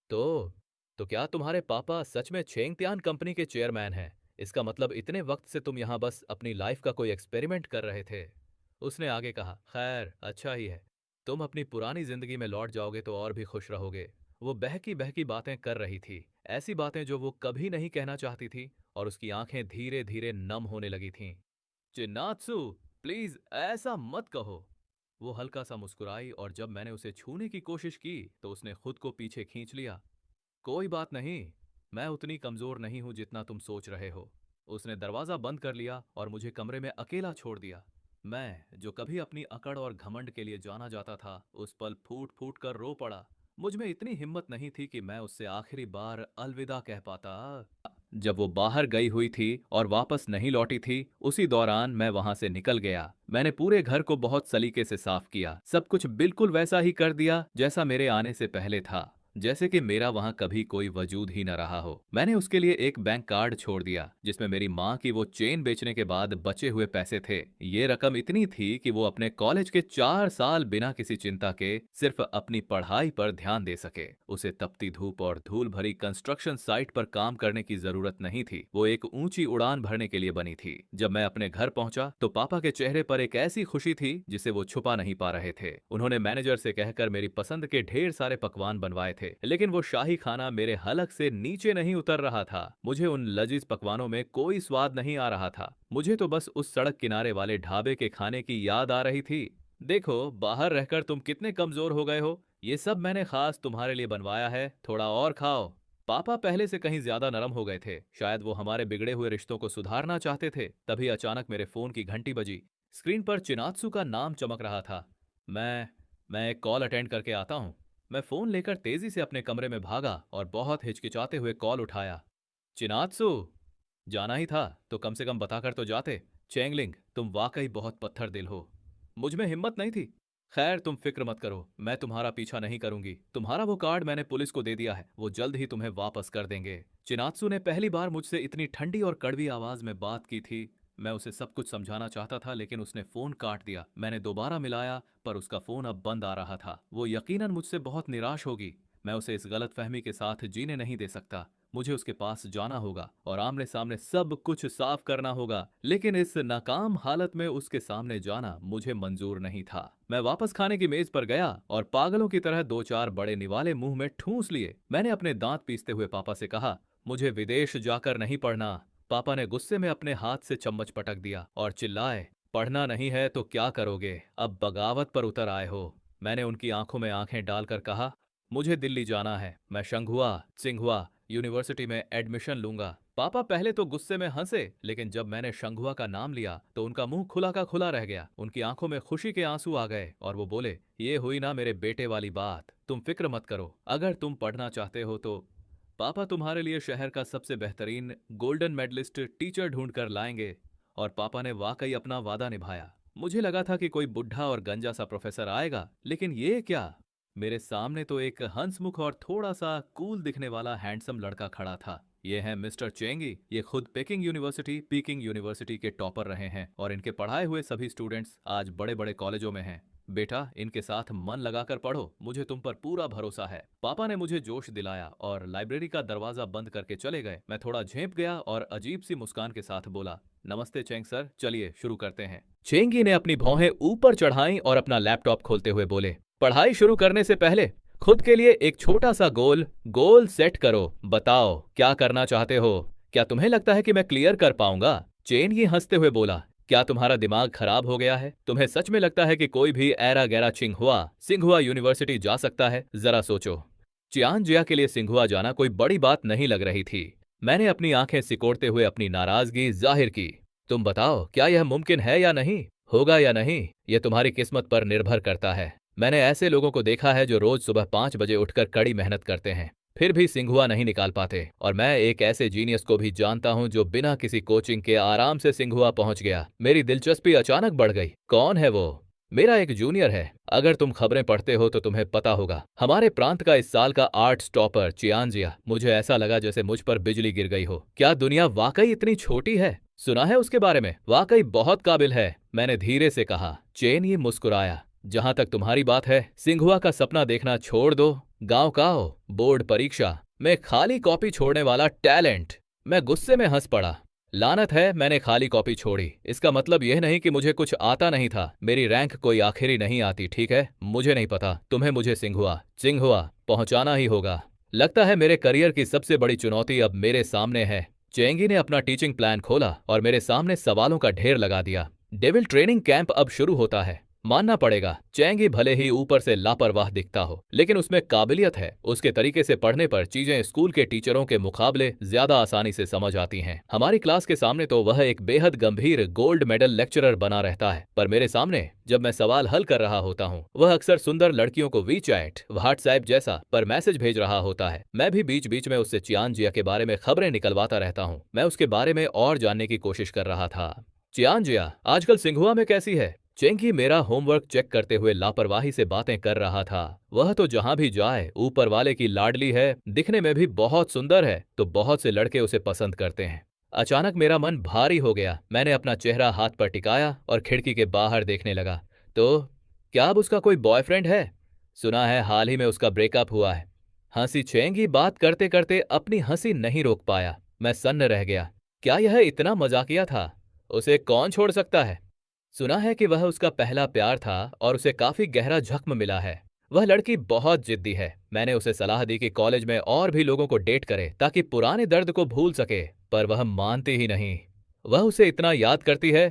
तो तो क्या तुम्हारे पापा सच में छेंगतियान कंपनी के चेयरमैन हैं? इसका मतलब इतने वक्त से तुम यहाँ बस अपनी लाइफ का कोई एक्सपेरिमेंट कर रहे थे। उसने आगे कहा, खैर अच्छा ही है, तुम अपनी पुरानी जिंदगी में लौट जाओगे तो और भी खुश रहोगे। वो बहकी बहकी बातें कर रही थी, ऐसी बातें जो वो कभी नहीं कहना चाहती थी, और उसकी आंखें धीरे धीरे नम होने लगी थीं। चिन्नात्सु, प्लीज ऐसा मत कहो। वो हल्का सा मुस्कुराई और जब मैंने उसे छूने की कोशिश की तो उसने खुद को पीछे खींच लिया। कोई बात नहीं, मैं उतनी कमजोर नहीं हूं जितना तुम सोच रहे हो। उसने दरवाजा बंद कर लिया और मुझे कमरे में अकेला छोड़ दिया। मैं, जो कभी अपनी अकड़ और घमंड के लिए जाना जाता था, उस पल फूट फूट कर रो पड़ा। मुझ में इतनी हिम्मत नहीं थी कि मैं उससे आखिरी बार अलविदा कह पाता। जब वो बाहर गई हुई थी और वापस नहीं लौटी थी, उसी दौरान मैं वहां से निकल गया। मैंने पूरे घर को बहुत सलीके से साफ किया, सब कुछ बिल्कुल वैसा ही कर दिया जैसा मेरे आने से पहले था, जैसे कि मेरा वहां कभी कोई वजूद ही न रहा हो। मैंने उसके लिए एक बैंक कार्ड छोड़ दिया जिसमें मेरी माँ की वो चेन बेचने के बाद बचे हुए पैसे थे। ये रकम इतनी थी कि वो अपने कॉलेज के 4 साल बिना किसी चिंता के सिर्फ अपनी पढ़ाई पर ध्यान दे सके। उसे तपती धूप और धूल भरी कंस्ट्रक्शन साइट पर काम करने की जरूरत नहीं थी, वो एक ऊंची उड़ान भरने के लिए बनी थी। जब मैं अपने घर पहुंचा तो पापा के चेहरे पर एक ऐसी खुशी थी जिसे वो छुपा नहीं पा रहे थे। उन्होंने मैनेजर से कहकर मेरी पसंद के ढेर सारे पकवान बनवाए थे, लेकिन वो शाही खाना मेरे हलक से नीचे नहीं उतर रहा था। मुझे उन लजीज पकवानों में कोई स्वाद नहीं आ रहा था। मुझे तो बस उस सड़क किनारे वाले ढाबे के खाने की याद आ रही थी। देखो, बाहर रहकर तुम कितने कमजोर हो गए हो। ये सब मैंने खास तुम्हारे लिए बनवाया है, थोड़ा और खाओ। पापा पहले से कहीं ज्यादा नरम हो गए थे। शायद वो हमारे बिगड़े हुए रिश्तों को सुधारना चाहते थे। तभी अचानक मेरे फोन की घंटी बजी। स्क्रीन पर चिनात्सु का नाम चमक रहा था। मैं एक कॉल अटेंड करके आता हूँ। मैं फोन लेकर तेजी से अपने कमरे में भागा और बहुत हिचकिचाते हुए कॉल उठाया। चिनात्सु, जाना ही था तो कम से कम बताकर तो जाते। चेंगलिंग, तुम वाकई बहुत पत्थर दिल हो। मुझ में हिम्मत नहीं थी। खैर, तुम फिक्र मत करो, मैं तुम्हारा पीछा नहीं करूंगी। तुम्हारा वो कार्ड मैंने पुलिस को दे दिया है, वो जल्द ही तुम्हें वापस कर देंगे। चिनात्सु ने पहली बार मुझसे इतनी ठंडी और कड़वी आवाज में बात की थी। मैं उसे सब कुछ समझाना चाहता था, लेकिन उसने फोन काट दिया। मैंने दोबारा मिलाया, पर उसका फोन अब बंद आ रहा था। वो यकीनन मुझसे बहुत निराश होगी। मैं उसे इस गलतफहमी के साथ जीने नहीं दे सकता। मुझे उसके पास जाना होगा और आमने सामने सब कुछ साफ करना होगा, लेकिन इस नाकाम हालत में उसके सामने जाना मुझे मंजूर नहीं था। मैं वापस खाने की मेज पर गया और पागलों की तरह 2-4 बड़े निवाले मुंह में ठूंस लिए। मैंने अपने दांत पीसते हुए पापा से कहा, मुझे विदेश जाकर नहीं पढ़ना। पापा ने गुस्से में अपने हाथ से चम्मच पटक दिया और चिल्लाए, पढ़ना नहीं है तो क्या करोगे, अब बगावत पर उतर आए हो। मैंने उनकी आंखों में आंखें डालकर कहा, मुझे दिल्ली जाना है, मैं शंघुआ सिंघुआ यूनिवर्सिटी में एडमिशन लूंगा। पापा पहले तो गुस्से में हंसे, लेकिन जब मैंने शंघुआ का नाम लिया तो उनका मुंह खुला का खुला रह गया। उनकी आंखों में खुशी के आंसू आ गए और वो बोले, ये हुई ना मेरे बेटे वाली बात, तुम फिक्र मत करो, अगर तुम पढ़ना चाहते हो तो पापा तुम्हारे लिए शहर का सबसे बेहतरीन गोल्डन मेडलिस्ट टीचर ढूंढ कर लाएंगे। और पापा ने वाकई अपना वादा निभाया। मुझे लगा था कि कोई बुढ़ा और गंजा सा प्रोफेसर आएगा, लेकिन ये क्या, मेरे सामने तो एक हंसमुख और थोड़ा सा कूल दिखने वाला हैंडसम लड़का खड़ा था। ये है मिस्टर चेंगी। ये खुद पीकिंग यूनिवर्सिटी के टॉपर रहे हैं और इनके पढ़ाए हुए सभी स्टूडेंट्स आज बड़े बड़े कॉलेजों में हैं। बेटा, इनके साथ मन लगाकर पढ़ो, मुझे तुम पर पूरा भरोसा है। पापा ने मुझे जोश दिलाया और लाइब्रेरी का दरवाजा बंद करके चले गए। मैं थोड़ा झेंप गया और अजीब सी मुस्कान के साथ बोला, नमस्ते चेंग सर, चलिए शुरू करते हैं। चेंगी ने अपनी भौहें ऊपर चढ़ाई और अपना लैपटॉप खोलते हुए बोले, पढ़ाई शुरू करने से पहले खुद के लिए एक छोटा सा गोल सेट करो। बताओ क्या करना चाहते हो? क्या तुम्हें लगता है कि मैं क्लियर कर पाऊंगा? चेंगी हंसते हुए बोला, क्या तुम्हारा दिमाग खराब हो गया है? तुम्हें सच में लगता है कि कोई भी ऐरा गैरा सिंघुआ यूनिवर्सिटी जा सकता है? जरा सोचो। चियांजिया के लिए सिंघुआ जाना कोई बड़ी बात नहीं लग रही थी। मैंने अपनी आंखें सिकोड़ते हुए अपनी नाराजगी जाहिर की। तुम बताओ, क्या यह मुमकिन है या नहीं? होगा या नहीं, यह तुम्हारी किस्मत पर निर्भर करता है। मैंने ऐसे लोगों को देखा है जो रोज सुबह 5 बजे उठकर कड़ी मेहनत करते हैं, फिर भी सिंघुआ नहीं निकाल पाते। और मैं एक ऐसे जीनियस को भी जानता हूं जो बिना किसी कोचिंग के आराम से सिंघुआ पहुंच गया। मेरी दिलचस्पी अचानक बढ़ गई। कौन है वो? मेरा एक जूनियर है। अगर तुम खबरें पढ़ते हो तो तुम्हें पता होगा, हमारे प्रांत का इस साल का आर्ट्स टॉपर चियांजिया। मुझे ऐसा लगा जैसे मुझ पर बिजली गिर गई हो। क्या दुनिया वाकई इतनी छोटी है? सुना है उसके बारे में, वाकई बहुत काबिल है, मैंने धीरे से कहा। चेन ये मुस्कुराया। जहां तक तुम्हारी बात है, सिंघुआ का सपना देखना छोड़ दो। गांव का हो, बोर्ड परीक्षा में खाली कॉपी छोड़ने वाला टैलेंट। मैं गुस्से में हंस पड़ा। लानत है, मैंने खाली कॉपी छोड़ी, इसका मतलब यह नहीं कि मुझे कुछ आता नहीं था। मेरी रैंक कोई आखिरी नहीं आती, ठीक है? मुझे नहीं पता, तुम्हें मुझे सिंघुआ पहुंचाना ही होगा। लगता है मेरे करियर की सबसे बड़ी चुनौती अब मेरे सामने है। चेंगी ने अपना टीचिंग प्लान खोला और मेरे सामने सवालों का ढेर लगा दिया। डेविल ट्रेनिंग कैंप अब शुरू होता है। मानना पड़ेगा, चेंगी भले ही ऊपर से लापरवाह दिखता हो, लेकिन उसमें काबिलियत है। उसके तरीके से पढ़ने पर चीजें स्कूल के टीचरों के मुकाबले ज्यादा आसानी से समझ आती हैं। हमारी क्लास के सामने तो वह एक बेहद गंभीर गोल्ड मेडल लेक्चरर बना रहता है, पर मेरे सामने जब मैं सवाल हल कर रहा होता हूँ, वह अक्सर सुंदर लड़कियों को वीचैट, व्हाट्सएप जैसा पर मैसेज भेज रहा होता है। मैं भी बीच बीच में उससे चियांजिया के बारे में खबरें निकलवाता रहता हूँ। मैं उसके बारे में और जानने की कोशिश कर रहा था। चियांजिया आजकल सिंघुआ में कैसी है? चेंगी मेरा होमवर्क चेक करते हुए लापरवाही से बातें कर रहा था। वह तो जहां भी जाए ऊपर वाले की लाडली है, दिखने में भी बहुत सुंदर है, तो बहुत से लड़के उसे पसंद करते हैं। अचानक मेरा मन भारी हो गया। मैंने अपना चेहरा हाथ पर टिकाया और खिड़की के बाहर देखने लगा। तो क्या अब उसका कोई बॉयफ्रेंड है? सुना है हाल ही में उसका ब्रेकअप हुआ है। हंसी चेंगी बात करते करते अपनी हंसी नहीं रोक पाया। मैं सन्न रह गया। क्या यह इतना मजाकिया था? उसे कौन छोड़ सकता है? सुना है कि वह उसका पहला प्यार था और उसे काफी गहरा जख्म मिला है। वह लड़की बहुत जिद्दी है। मैंने उसे सलाह दी कि कॉलेज में और भी लोगों को डेट करे ताकि पुराने दर्द को भूल सके, पर वह मानती ही नहीं। वह उसे इतना याद करती है।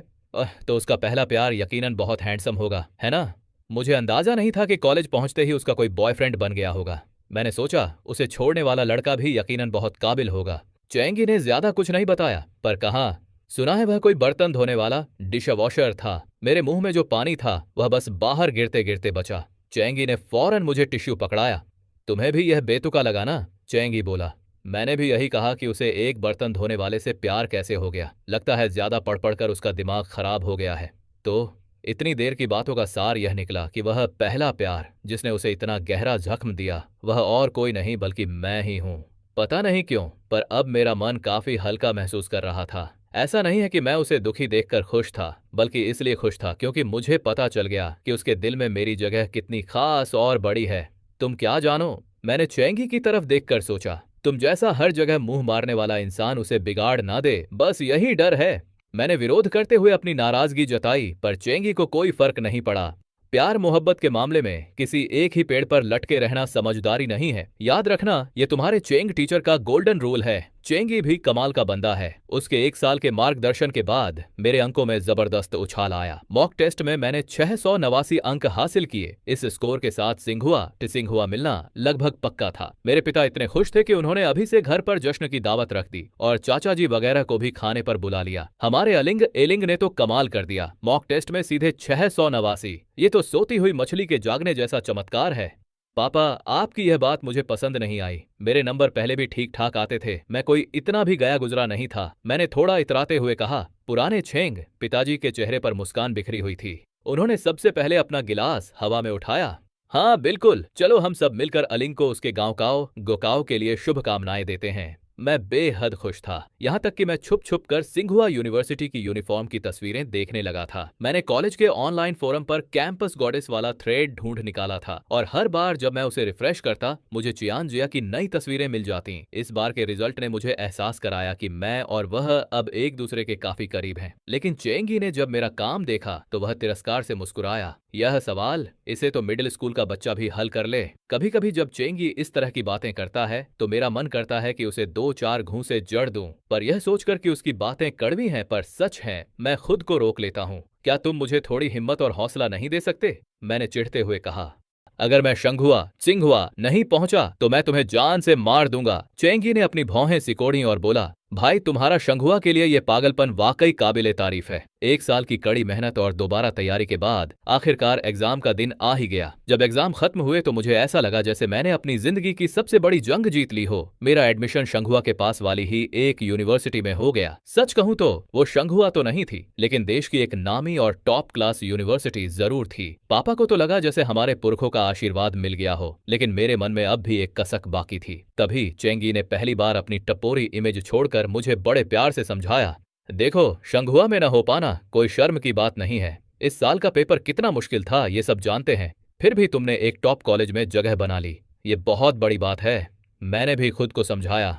तो उसका पहला प्यार यकीनन बहुत हैंडसम होगा, है ना? मुझे अंदाजा नहीं था कि कॉलेज पहुंचते ही उसका कोई बॉयफ्रेंड बन गया होगा। मैंने सोचा उसे छोड़ने वाला लड़का भी यकीनन बहुत काबिल होगा। चेंगी ने ज्यादा कुछ नहीं बताया, पर कहा, सुना है वह कोई बर्तन धोने वाला डिशवॉशर था। मेरे मुंह में जो पानी था वह बस बाहर गिरते गिरते बचा। चेंगी ने फौरन मुझे टिश्यू पकड़ाया। तुम्हें भी यह बेतुका लगा ना? चेंगी बोला। मैंने भी यही कहा कि उसे एक बर्तन धोने वाले से प्यार कैसे हो गया। लगता है ज्यादा पढ़ पढ़ कर उसका दिमाग खराब हो गया है। तो इतनी देर की बातों का सार यह निकला कि वह पहला प्यार जिसने उसे इतना गहरा जख्म दिया वह और कोई नहीं बल्कि मैं ही हूं। पता नहीं क्यों, पर अब मेरा मन काफी हल्का महसूस कर रहा था। ऐसा नहीं है कि मैं उसे दुखी देखकर खुश था, बल्कि इसलिए खुश था क्योंकि मुझे पता चल गया कि उसके दिल में मेरी जगह कितनी खास और बड़ी है। तुम क्या जानो, मैंने चेंगी की तरफ देखकर सोचा, तुम जैसा हर जगह मुंह मारने वाला इंसान उसे बिगाड़ ना दे, बस यही डर है। मैंने विरोध करते हुए अपनी नाराजगी जताई, पर चेंगी को कोई फर्क नहीं पड़ा। प्यार मोहब्बत के मामले में किसी एक ही पेड़ पर लटके रहना समझदारी नहीं है। याद रखना, ये तुम्हारे चेंग टीचर का गोल्डन रूल है। चेंगी भी कमाल का बंदा है। उसके 1 साल के मार्गदर्शन के बाद मेरे अंकों में जबरदस्त उछाल आया। मॉक टेस्ट में मैंने 689 अंक हासिल किए। इस स्कोर के साथ सिंघुआ टिसिंघुआ मिलना लगभग पक्का था। मेरे पिता इतने खुश थे कि उन्होंने अभी से घर पर जश्न की दावत रख दी और चाचा जी वगैरह को भी खाने पर बुला लिया। हमारे अलिंग एलिंग ने तो कमाल कर दिया। मॉक टेस्ट में सीधे 689। ये तो सोती हुई मछली के जागने जैसा चमत्कार है। पापा, आपकी यह बात मुझे पसंद नहीं आई। मेरे नंबर पहले भी ठीक ठाक आते थे, मैं कोई इतना भी गया गुजरा नहीं था। मैंने थोड़ा इतराते हुए कहा। पुराने छेंग पिताजी के चेहरे पर मुस्कान बिखरी हुई थी। उन्होंने सबसे पहले अपना गिलास हवा में उठाया। हाँ बिल्कुल, चलो हम सब मिलकर अलिंग को उसके गांव गोकाव के लिए शुभकामनाएं देते हैं। मैं बेहद खुश था, यहाँ तक कि मैं छुप छुप कर सिंघुआ यूनिवर्सिटी की यूनिफॉर्म की तस्वीरें देखने लगा था। मैंने कॉलेज के ऑनलाइन फोरम पर कैंपस गॉडेस वाला थ्रेड ढूंढ निकाला था और हर बार जब मैं उसे रिफ्रेश करता मुझे चियान जिया की नई तस्वीरें मिल जाती। इस बार के रिजल्ट ने मुझे एहसास कराया कि मैं और वह अब एक दूसरे के काफी करीब हैं। लेकिन चेंगी ने जब मेरा काम देखा तो वह तिरस्कार से मुस्कुराया। यह सवाल इसे तो मिडिल स्कूल का बच्चा भी हल कर ले। कभी कभी जब चेंगी इस तरह की बातें करता है तो मेरा मन करता है कि उसे 2-4 घूंसे जड़ दूं, पर यह सोचकर कि उसकी बातें कड़वी हैं पर सच हैं, मैं खुद को रोक लेता हूं। क्या तुम मुझे थोड़ी हिम्मत और हौसला नहीं दे सकते? मैंने चिढ़ते हुए कहा। अगर मैं शंघुआ सिंघुआ नहीं पहुंचा तो मैं तुम्हें जान से मार दूंगा। चेंगी ने अपनी भौहें सिकोड़ी और बोला, भाई तुम्हारा शंघुआ के लिए यह पागलपन वाकई काबिले तारीफ है। 1 साल की कड़ी मेहनत और दोबारा तैयारी के बाद आखिरकार एग्जाम का दिन आ ही गया। जब एग्जाम खत्म हुए तो मुझे ऐसा लगा जैसे मैंने अपनी जिंदगी की सबसे बड़ी जंग जीत ली हो। मेरा एडमिशन शंघुआ के पास वाली ही एक यूनिवर्सिटी में हो गया। सच कहूं तो वो शंघुआ तो नहीं थी, लेकिन देश की एक नामी और टॉप क्लास यूनिवर्सिटी जरूर थी। पापा को तो लगा जैसे हमारे पुरखों का आशीर्वाद मिल गया हो, लेकिन मेरे मन में अब भी एक कसक बाकी थी। तभी चेंगी ने पहली बार अपनी टपोरी इमेज छोड़कर मुझे बड़े प्यार से समझाया, देखो शंघुआ में न हो पाना कोई शर्म की बात नहीं है। इस साल का पेपर कितना मुश्किल था ये सब जानते हैं, फिर भी तुमने एक टॉप कॉलेज में जगह बना ली, ये बहुत बड़ी बात है। मैंने भी खुद को समझाया।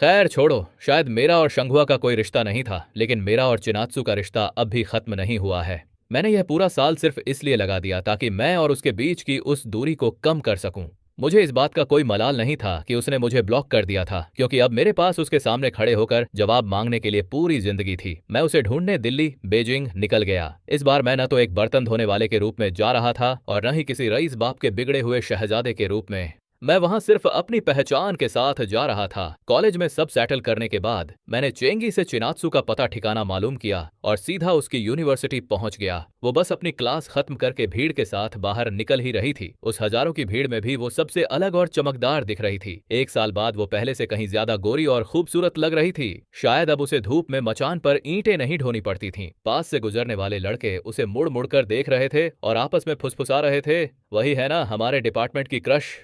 खैर छोड़ो, शायद मेरा और शंघुआ का कोई रिश्ता नहीं था, लेकिन मेरा और चिनात्सु का रिश्ता अब भी खत्म नहीं हुआ है। मैंने यह पूरा साल सिर्फ इसलिए लगा दिया ताकि मैं और उसके बीच की उस दूरी को कम कर सकूं। मुझे इस बात का कोई मलाल नहीं था कि उसने मुझे ब्लॉक कर दिया था, क्योंकि अब मेरे पास उसके सामने खड़े होकर जवाब मांगने के लिए पूरी जिंदगी थी। मैं उसे ढूंढने दिल्ली बेजिंग निकल गया। इस बार मैं न तो एक बर्तन धोने वाले के रूप में जा रहा था और न ही किसी रईस बाप के बिगड़े हुए शहजादे के रूप में। मैं वहां सिर्फ अपनी पहचान के साथ जा रहा था। कॉलेज में सब सेटल करने के बाद मैंने चेंगी से चिनात्सु का पता ठिकाना मालूम किया और सीधा उसकी यूनिवर्सिटी पहुंच गया। वो बस अपनी क्लास खत्म करके भीड़ के साथ बाहर निकल ही रही थी। उस हजारों की भीड़ में भी वो सबसे अलग और चमकदार दिख रही थी। 1 साल बाद वो पहले से कहीं ज्यादा गोरी और खूबसूरत लग रही थी। शायद अब उसे धूप में मचान पर ईंटें नहीं ढोनी पड़ती थीं। पास से गुजरने वाले लड़के उसे मुड़ मुड़ कर देख रहे थे और आपस में फुसफुसा रहे थे, वही है ना हमारे डिपार्टमेंट की क्रश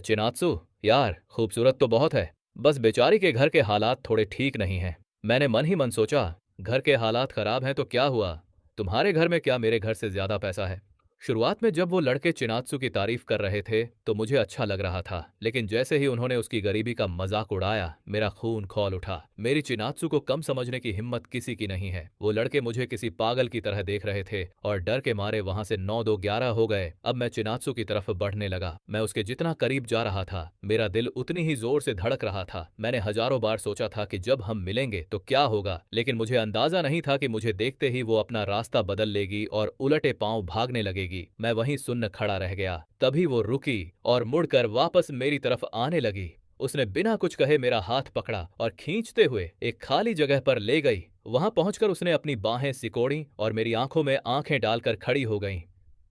चिनात्सु। यार खूबसूरत तो बहुत है, बस बेचारी के घर के हालात थोड़े ठीक नहीं हैं। मैंने मन ही मन सोचा, घर के हालात खराब हैं तो क्या हुआ, तुम्हारे घर में क्या मेरे घर से ज्यादा पैसा है। शुरुआत में जब वो लड़के चिनात्सु की तारीफ कर रहे थे तो मुझे अच्छा लग रहा था, लेकिन जैसे ही उन्होंने उसकी गरीबी का मजाक उड़ाया मेरा खून खौल उठा। मेरी चिनात्सु को कम समझने की हिम्मत किसी की नहीं है। वो लड़के मुझे किसी पागल की तरह देख रहे थे और डर के मारे वहां से 9-2-11 हो गए। अब मैं चिनात्सु की तरफ बढ़ने लगा। मैं उसके जितना करीब जा रहा था मेरा दिल उतनी ही जोर से धड़क रहा था। मैंने हजारों बार सोचा था कि जब हम मिलेंगे तो क्या होगा, लेकिन मुझे अंदाजा नहीं था कि मुझे देखते ही वो अपना रास्ता बदल लेगी और उलटे पांव भागने लगेगी। मैं वहीं सुन्न खड़ा रह गया। तभी वो रुकी और मुड़कर वापस मेरी तरफ आने लगी। उसने बिना कुछ कहे मेरा हाथ पकड़ा और खींचते हुए एक खाली जगह पर ले गई। वहां पहुंचकर उसने अपनी बाहें सिकोड़ी और मेरी आंखों में आंखें डालकर खड़ी हो गई।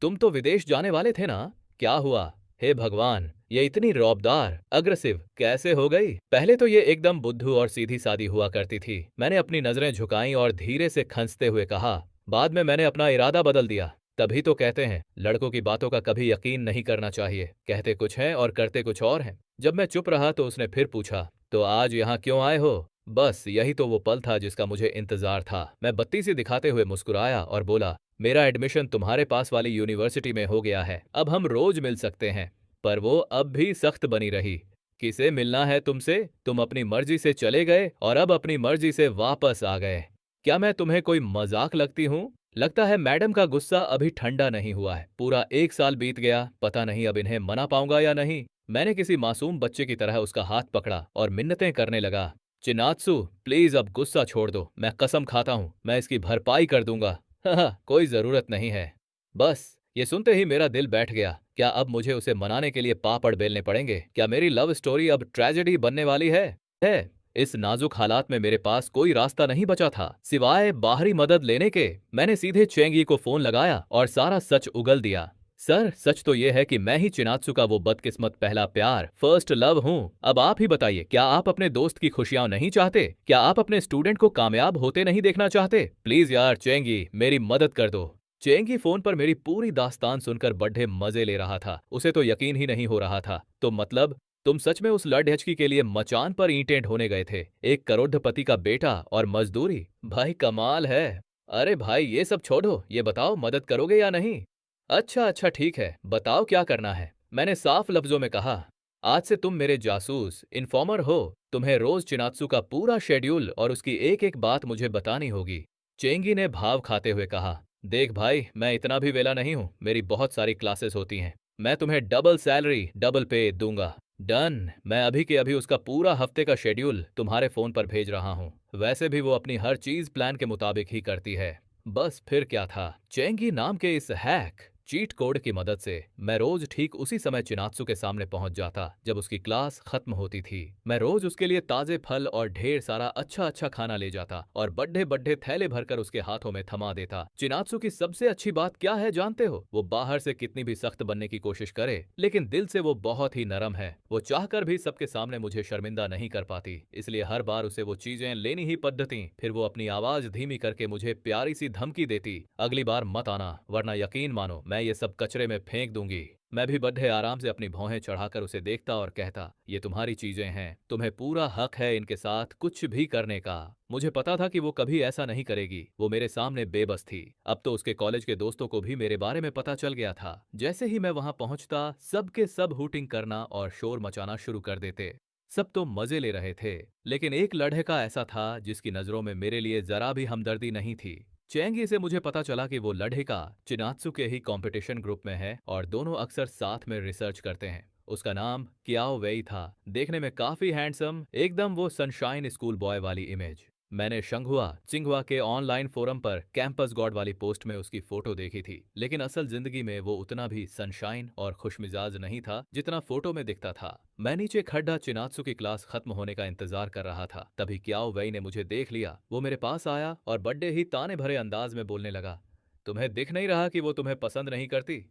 तुम तो विदेश जाने वाले थे ना, क्या हुआ? हे भगवान, ये इतनी रौबदार, अग्रेसिव कैसे हो गई? पहले तो ये एकदम बुद्धू और सीधी सादी हुआ करती थी। मैंने अपनी नजरें झुकाईं और धीरे से खंसते हुए कहा। बाद में मैंने अपना इरादा बदल दिया। तभी तो कहते हैं, लड़कों की बातों का कभी यकीन नहीं करना चाहिए। कहते कुछ हैं और करते कुछ और हैं। जब मैं चुप रहा तो उसने फिर पूछा, तो आज यहाँ क्यों आए हो? बस यही तो वो पल था जिसका मुझे इंतजार था। मैं बत्ती सी दिखाते हुए मुस्कुराया और बोला, मेरा एडमिशन तुम्हारे पास वाली यूनिवर्सिटी में हो गया है। अब हम रोज मिल सकते हैं। पर वो अब भी सख्त बनी रही। किसे मिलना है तुमसे? तुम अपनी मर्जी से चले गए और अब अपनी मर्जी से वापस आ गए। क्या मैं तुम्हें कोई मजाक लगती हूँ? लगता है मैडम का गुस्सा अभी ठंडा नहीं हुआ है। पूरा 1 साल बीत गया, पता नहीं अब इन्हें मना पाऊंगा या नहीं। मैंने किसी मासूम बच्चे की तरह उसका हाथ पकड़ा और मिन्नतें करने लगा। चिनात्सु, प्लीज अब गुस्सा छोड़ दो। मैं कसम खाता हूँ, मैं इसकी भरपाई कर दूंगा। कोई जरूरत नहीं है। बस ये सुनते ही मेरा दिल बैठ गया। क्या अब मुझे उसे मनाने के लिए पापड़ बेलने पड़ेंगे? क्या मेरी लव स्टोरी अब ट्रेजेडी बनने वाली है? इस नाजुक हालात में मेरे पास कोई रास्ता नहीं बचा था सिवाय बाहरी मदद लेने के। मैंने सीधे चेंगी को फोन लगाया और सारा सच उगल दिया। सर, सच तो यह है कि मैं ही चिनात्सु का वो बदकिस्मत पहला प्यार, फर्स्ट लव हूँ। अब आप ही बताइए, क्या आप अपने दोस्त की खुशियां नहीं चाहते? क्या आप अपने स्टूडेंट को कामयाब होते नहीं देखना चाहते? प्लीज यार चेंगी, मेरी मदद कर दो। चेंगी फोन पर मेरी पूरी दास्तान सुनकर बड़े मजे ले रहा था। उसे तो यकीन ही नहीं हो रहा था। तो मतलब तुम सच में उस लड़ढचकी के लिए मचान पर ईंटें ढोने गए थे? एक करोड़पति का बेटा और मजदूरी? भाई कमाल है। अरे भाई ये सब छोड़ो, ये बताओ मदद करोगे या नहीं? अच्छा अच्छा ठीक है, बताओ क्या करना है। मैंने साफ लफ्जों में कहा, आज से तुम मेरे जासूस, इन्फॉर्मर हो। तुम्हें रोज चिनात्सु का पूरा शेड्यूल और उसकी एक एक बात मुझे बतानी होगी। चेंगी ने भाव खाते हुए कहा, देख भाई, मैं इतना भी वेला नहीं हूँ। मेरी बहुत सारी क्लासेस होती हैं। मैं तुम्हें डबल सैलरी, डबल पे दूंगा। डन। मैं अभी के अभी उसका पूरा हफ्ते का शेड्यूल तुम्हारे फोन पर भेज रहा हूँ। वैसे भी वो अपनी हर चीज प्लान के मुताबिक ही करती है। बस फिर क्या था, चेंगी नाम के इस हैक चीट कोड की मदद से मैं रोज ठीक उसी समय चिनात्सु के सामने पहुंच जाता जब उसकी क्लास खत्म होती थी। मैं रोज उसके लिए ताजे फल और ढेर सारा अच्छा अच्छा खाना ले जाता और बड्ढे बड्ढे थैले भरकर उसके हाथों में थमा देता। चिनात्सु की सबसे अच्छी बात क्या है जानते हो? वो बाहर से कितनी भी सख्त बनने की कोशिश करे, लेकिन दिल से वो बहुत ही नरम है। वो चाहकर भी सबके सामने मुझे शर्मिंदा नहीं कर पाती, इसलिए हर बार उसे वो चीजें लेनी ही पद्धति। फिर वो अपनी आवाज धीमी करके मुझे प्यारी सी धमकी देती, अगली बार मत आना वरना यकीन मानो मैं ये सब कचरे में फेंक दूंगी। मैं भी बड़े आराम से अपनी भौहें चढ़ाकर उसे देखता और कहता, ये तुम्हारी चीजें हैं, तुम्हें पूरा हक है इनके साथ कुछ भी करने का। मुझे पता था कि वो कभी ऐसा नहीं करेगी। वो मेरे सामने बेबस थी। अब तो उसके कॉलेज के दोस्तों को भी मेरे बारे में पता चल गया था। जैसे ही मैं वहां पहुंचता, सबके सब हूटिंग करना और शोर मचाना शुरू कर देते। सब तो मजे ले रहे थे, लेकिन एक लड़का ऐसा था जिसकी नजरों में मेरे लिए जरा भी हमदर्दी नहीं थी। चेंगी से मुझे पता चला कि वो लड़का चिनात्सु के ही कंपटीशन ग्रुप में है और दोनों अक्सर साथ में रिसर्च करते हैं। उसका नाम कियाओ वेई था। देखने में काफी हैंडसम, एकदम वो सनशाइन स्कूल बॉय वाली इमेज। मैंने शंघुआ चिंघुआ के ऑनलाइन फोरम पर कैंपस गॉड वाली पोस्ट में उसकी फोटो देखी थी, लेकिन असल जिंदगी में वो उतना भी सनशाइन और खुशमिजाज नहीं था जितना फोटो में दिखता था। मैं नीचे खड्डा चिनात्सु की क्लास खत्म होने का इंतजार कर रहा था। तभी कियाओ वेई ने मुझे देख लिया। वो मेरे पास आया और बड्डे ही ताने भरे अंदाज में बोलने लगा, तुम्हें दिख नहीं रहा कि वो तुम्हें पसंद नहीं करती?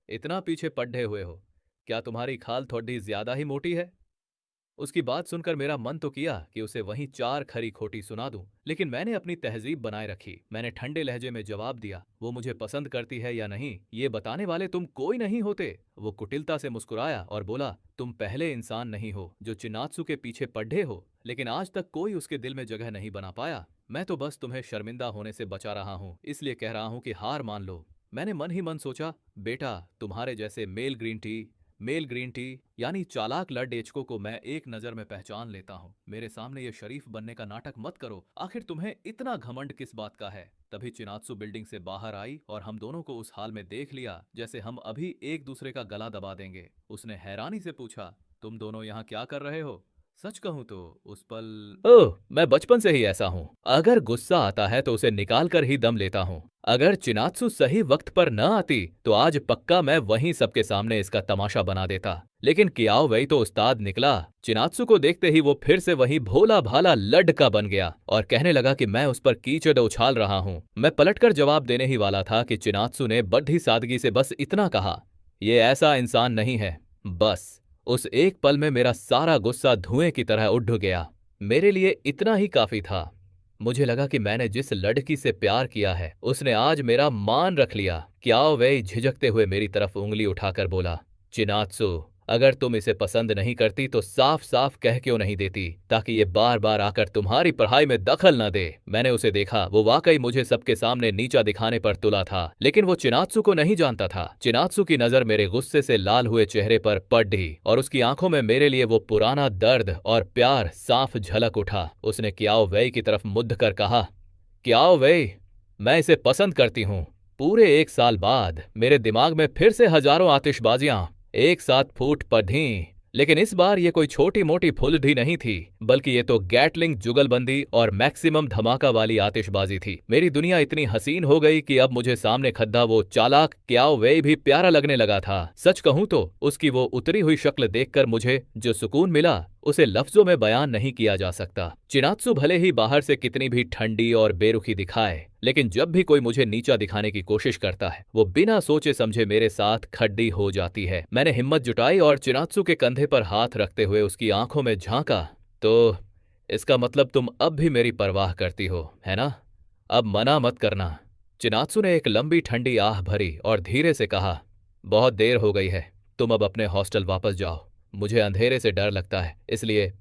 इतना पीछे पड्ढे हुए हो, क्या तुम्हारी खाल थोड़ी ज्यादा ही मोटी है? उसकी बात सुनकर मेरा मन तो किया कि उसे वहीं 4 खरी खोटी सुना दूं, लेकिन मैंने अपनी तहजीब बनाए रखी। मैंने ठंडे लहजे में जवाब दिया, वो मुझे पसंद करती है या नहीं ये बताने वाले तुम कोई नहीं होते। वो कुटिलता से मुस्कुराया और बोला, तुम पहले इंसान नहीं हो जो चिनात्सु के पीछे पड्ढे हो, लेकिन आज तक कोई उसके दिल में जगह नहीं बना पाया। मैं तो बस तुम्हें शर्मिंदा होने से बचा रहा हूँ, इसलिए कह रहा हूँ कि हार मान लो। मैंने मन ही मन सोचा, बेटा तुम्हारे जैसे मेल ग्रीन टी यानी चालाक लड़ेचकों को मैं एक नजर में पहचान लेता हूँ। मेरे सामने ये शरीफ बनने का नाटक मत करो। आखिर तुम्हें इतना घमंड किस बात का है? तभी चिनात्सु बिल्डिंग से बाहर आई और हम दोनों को उस हाल में देख लिया जैसे हम अभी एक दूसरे का गला दबा देंगे। उसने हैरानी से पूछा, तुम दोनों यहाँ क्या कर रहे हो? सच कहूं तो उस पल ओह, मैं बचपन से ही ऐसा हूँ। अगर गुस्सा आता है तो उसे निकाल कर ही दम लेता हूँ। अगर चिनात्सु सही वक्त पर न आती तो आज पक्का मैं वहीं सबके सामने इसका तमाशा बना देता। लेकिन कियाओ वेई तो उस्ताद निकला। चिनात्सु को देखते ही वो फिर से वही भोला भाला लड़का बन गया और कहने लगा कि मैं उस पर कीचड़ उछाल रहा हूँ। मैं पलटकर जवाब देने ही वाला था कि चिनात्सु ने बड़ी सादगी से बस इतना कहा, ये ऐसा इंसान नहीं है। बस उस एक पल में मेरा सारा गुस्सा धुएं की तरह उड़ गया। मेरे लिए इतना ही काफी था। मुझे लगा कि मैंने जिस लड़की से प्यार किया है उसने आज मेरा मान रख लिया। क्याओ वै झिझकते हुए मेरी तरफ उंगली उठाकर बोला, चिनात्सु, अगर तुम इसे पसंद नहीं करती तो साफ साफ कह क्यों नहीं देती, ताकि ये बार बार आकर तुम्हारी पढ़ाई में दखल न दे। मैंने उसे देखा, वो वाकई मुझे सबके सामने नीचा दिखाने पर तुला था, लेकिन वो चिनात्सु को नहीं जानता था। चिनात्सु की नजर मेरे गुस्से से लाल हुए चेहरे पर पड़ी और उसकी आंखों में मेरे लिए वो पुराना दर्द और प्यार साफ झलक उठा। उसने क्याओ वै की तरफ मुद्द कर कहा, क्याओ वै, मैं इसे पसंद करती हूँ। पूरे 1 साल बाद मेरे दिमाग में फिर से हजारों आतिशबाजियां एक साथ फूट पड़ीं, लेकिन इस बार ये कोई छोटी मोटी फुलझड़ी नहीं थी, बल्कि ये तो गैटलिंग जुगलबंदी और मैक्सिमम धमाका वाली आतिशबाजी थी। मेरी दुनिया इतनी हसीन हो गई कि अब मुझे सामने खद्दा वो चालाक क्याओ वै भी प्यारा लगने लगा था। सच कहूं तो उसकी वो उतरी हुई शक्ल देखकर मुझे जो सुकून मिला उसे लफ्जों में बयान नहीं किया जा सकता। चिनात्सु भले ही बाहर से कितनी भी ठंडी और बेरुखी दिखाए, लेकिन जब भी कोई मुझे नीचा दिखाने की कोशिश करता है वो बिना सोचे समझे मेरे साथ खड्डी हो जाती है। मैंने हिम्मत जुटाई और चिनात्सु के कंधे पर हाथ रखते हुए उसकी आंखों में झांका। तो इसका मतलब तुम अब भी मेरी परवाह करती हो, है ना? अब मना मत करना। चिनात्सु ने एक लंबी ठंडी आह भरी और धीरे से कहा, बहुत देर हो गई है, तुम अब अपने हॉस्टल वापस जाओ। मुझे अंधेरे से डर लगता है, इसलिए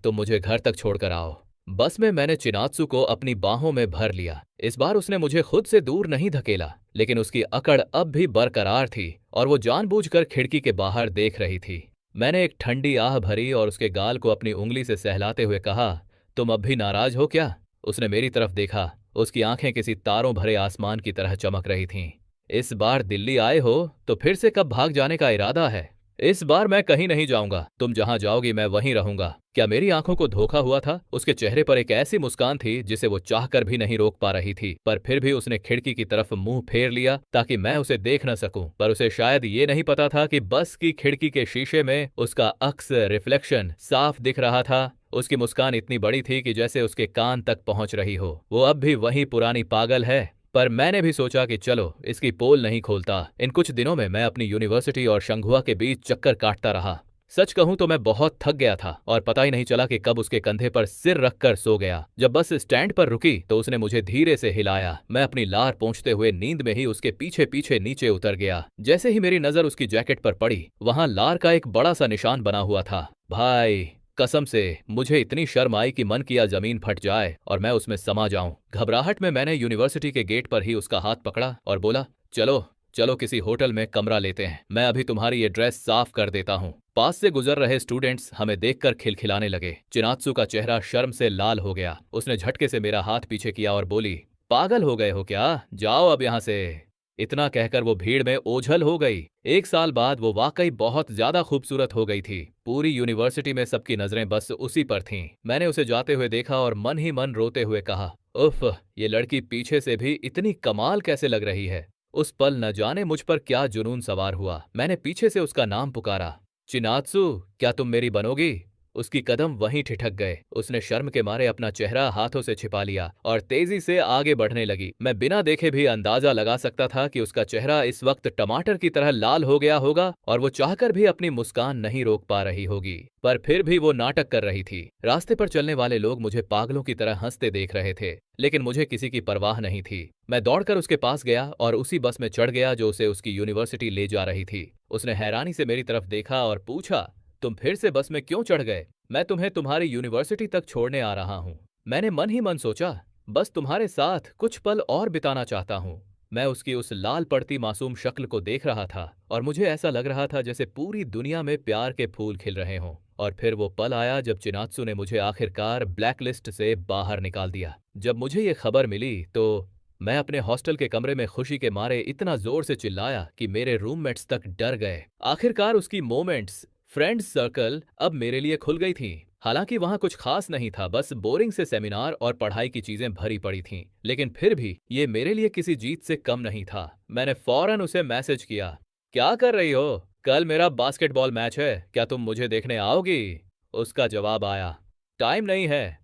तुम मुझे घर तक छोड़कर आओ। बस में मैंने चिनात्सु को अपनी बाहों में भर लिया। इस बार उसने मुझे खुद से दूर नहीं धकेला, लेकिन उसकी अकड़ अब भी बरकरार थी और वो जानबूझकर खिड़की के बाहर देख रही थी। मैंने एक ठंडी आह भरी और उसके गाल को अपनी उंगली से सहलाते हुए कहा, तुम अब भी नाराज हो क्या? उसने मेरी तरफ देखा। उसकी आंखें किसी तारों भरे आसमान की तरह चमक रही थीं। इस बार दिल्ली आए हो तो फिर से कब भाग जाने का इरादा है? इस बार मैं कहीं नहीं जाऊंगा, तुम जहां जाओगी मैं वहीं रहूंगा। क्या मेरी आंखों को धोखा हुआ था? उसके चेहरे पर एक ऐसी मुस्कान थी जिसे वो चाहकर भी नहीं रोक पा रही थी, पर फिर भी उसने खिड़की की तरफ मुंह फेर लिया ताकि मैं उसे देख न सकूं। पर उसे शायद ये नहीं पता था कि बस की खिड़की के शीशे में उसका अक्स रिफ्लेक्शन साफ दिख रहा था। उसकी मुस्कान इतनी बड़ी थी कि जैसे उसके कान तक पहुंच रही हो। वो अब भी वही पुरानी पागल है। पर मैंने भी सोचा कि चलो इसकी पोल नहीं खोलता। इन कुछ दिनों में मैं अपनी यूनिवर्सिटी और शंघुआ के बीच चक्कर काटता रहा। सच कहूं तो मैं बहुत थक गया था और पता ही नहीं चला कि कब उसके कंधे पर सिर रखकर सो गया। जब बस स्टैंड पर रुकी तो उसने मुझे धीरे से हिलाया। मैं अपनी लार पोंछते हुए नींद में ही उसके पीछे पीछे नीचे उतर गया। जैसे ही मेरी नजर उसकी जैकेट पर पड़ी, वहां लार का एक बड़ा सा निशान बना हुआ था। भाई कसम से मुझे इतनी शर्म आई कि मन किया जमीन फट जाए और मैं उसमें समा जाऊं। घबराहट में मैंने यूनिवर्सिटी के गेट पर ही उसका हाथ पकड़ा और बोला, चलो चलो किसी होटल में कमरा लेते हैं, मैं अभी तुम्हारी ये ड्रेस साफ कर देता हूँ। पास से गुजर रहे स्टूडेंट्स हमें देखकर खिलखिलाने लगे। चिनात्सु का चेहरा शर्म से लाल हो गया। उसने झटके से मेरा हाथ पीछे किया और बोली, पागल हो गए हो क्या? जाओ अब यहाँ से। इतना कहकर वो भीड़ में ओझल हो गई। 1 साल बाद वो वाकई बहुत ज्यादा खूबसूरत हो गई थी। पूरी यूनिवर्सिटी में सबकी नजरें बस उसी पर थीं। मैंने उसे जाते हुए देखा और मन ही मन रोते हुए कहा, उफ, ये लड़की पीछे से भी इतनी कमाल कैसे लग रही है। उस पल न जाने मुझ पर क्या जुनून सवार हुआ। मैंने पीछे से उसका नाम पुकारा, चिनात्सु, क्या तुम मेरी बनोगी? उसकी कदम वहीं ठिठक गए। उसने शर्म के मारे अपना चेहरा हाथों से छिपा लिया और तेजी से आगे बढ़ने लगी। मैं बिना देखे भी अंदाजा लगा सकता था कि उसका चेहरा इस वक्त टमाटर की तरह लाल हो गया होगा और वो चाहकर भी अपनी मुस्कान नहीं रोक पा रही होगी, पर फिर भी वो नाटक कर रही थी। रास्ते पर चलने वाले लोग मुझे पागलों की तरह हंसते देख रहे थे, लेकिन मुझे किसी की परवाह नहीं थी। मैं दौड़कर उसके पास गया और उसी बस में चढ़ गया जो उसे उसकी यूनिवर्सिटी ले जा रही थी। उसने हैरानी से मेरी तरफ देखा और पूछा, तुम फिर से बस में क्यों चढ़ गए? मैं तुम्हें तुम्हारी यूनिवर्सिटी तक छोड़ने आ रहा हूँ। मैंने मन ही मन सोचा, बस तुम्हारे साथ कुछ पल और बिताना चाहता हूँ। मैं उसकी उस लाल पड़ती मासूम शक्ल को देख रहा था और मुझे ऐसा लग रहा था जैसे पूरी दुनिया में प्यार के फूल खिल रहे हों। और फिर वो पल आया जब चिनात्सु ने मुझे आखिरकार ब्लैकलिस्ट से बाहर निकाल दिया। जब मुझे ये खबर मिली तो मैं अपने हॉस्टल के कमरे में खुशी के मारे इतना जोर से चिल्लाया कि मेरे रूममेट्स तक डर गए। आखिरकार उसकी मोमेंट्स, फ्रेंड्स सर्कल अब मेरे लिए खुल गई थी। हालांकि वहां कुछ खास नहीं था, बस बोरिंग से सेमिनार और पढ़ाई की चीजें भरी पड़ी थीं, लेकिन फिर भी ये मेरे लिए किसी जीत से कम नहीं था। मैंने फौरन उसे मैसेज किया, क्या कर रही हो? कल मेरा बास्केटबॉल मैच है, क्या तुम मुझे देखने आओगी? उसका जवाब आया, टाइम नहीं है।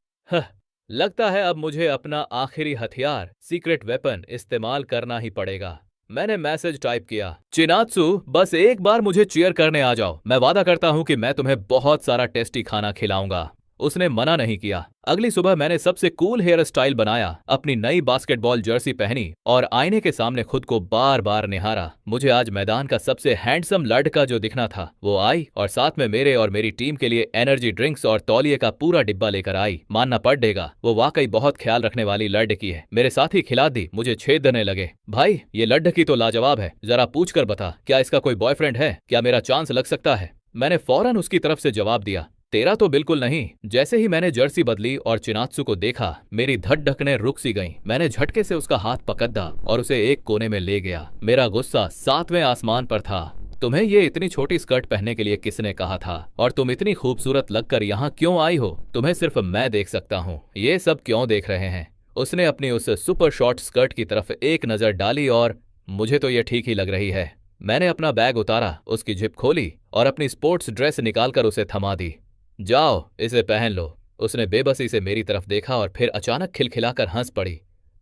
लगता है अब मुझे अपना आखिरी हथियार, सीक्रेट वेपन इस्तेमाल करना ही पड़ेगा। मैंने मैसेज टाइप किया, चिनात्सु बस एक बार मुझे चीयर करने आ जाओ, मैं वादा करता हूं कि मैं तुम्हें बहुत सारा टेस्टी खाना खिलाऊंगा। उसने मना नहीं किया। अगली सुबह मैंने सबसे कूल हेयर स्टाइल बनाया, अपनी नई बास्केटबॉल जर्सी पहनी और आईने के सामने खुद को बार बार निहारा। मुझे आज मैदान का सबसे हैंडसम लड़का जो दिखना था वो आई और साथ में मेरे और मेरी टीम के लिए एनर्जी ड्रिंक्स और तौलिए का पूरा डिब्बा लेकर आई। मानना पड़ेगा, वो वाकई बहुत ख्याल रखने वाली लड़की है। मेरे साथ ही खिला दी, मुझे छेदने लगे। भाई ये लड़की तो लाजवाब है, जरा पूछ कर बता, क्या इसका कोई बॉयफ्रेंड है? क्या मेरा चांस लग सकता है? मैंने फौरन उसकी तरफ से जवाब दिया, तेरा तो बिल्कुल नहीं। जैसे ही मैंने जर्सी बदली और चिनात्सु को देखा, मेरी धड़कनें रुक सी गईं। मैंने झटके से उसका हाथ पकड़ा और उसे एक कोने में ले गया। मेरा गुस्सा 7वें आसमान पर था। तुम्हें ये इतनी छोटी स्कर्ट पहनने के लिए किसने कहा था? और तुम इतनी खूबसूरत लगकर यहाँ क्यों आई हो? तुम्हें सिर्फ मैं देख सकता हूँ। ये सब क्यों देख रहे हैं? उसने अपनी उस सुपर शॉर्ट स्कर्ट की तरफ एक नजर डाली और मुझे तो ये ठीक ही लग रही है। मैंने अपना बैग उतारा, उसकी जिप खोली और अपनी स्पोर्ट्स ड्रेस निकालकर उसे थमा दी। जाओ इसे पहन लो। उसने बेबसी से मेरी तरफ देखा और फिर अचानक खिलखिलाकर हंस पड़ी।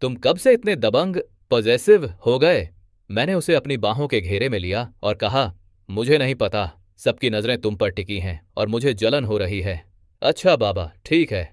तुम कब से इतने दबंग पॉजेसिव हो गए? मैंने उसे अपनी बाहों के घेरे में लिया और कहा, मुझे नहीं पता, सबकी नजरें तुम पर टिकी हैं और मुझे जलन हो रही है। अच्छा बाबा, ठीक है।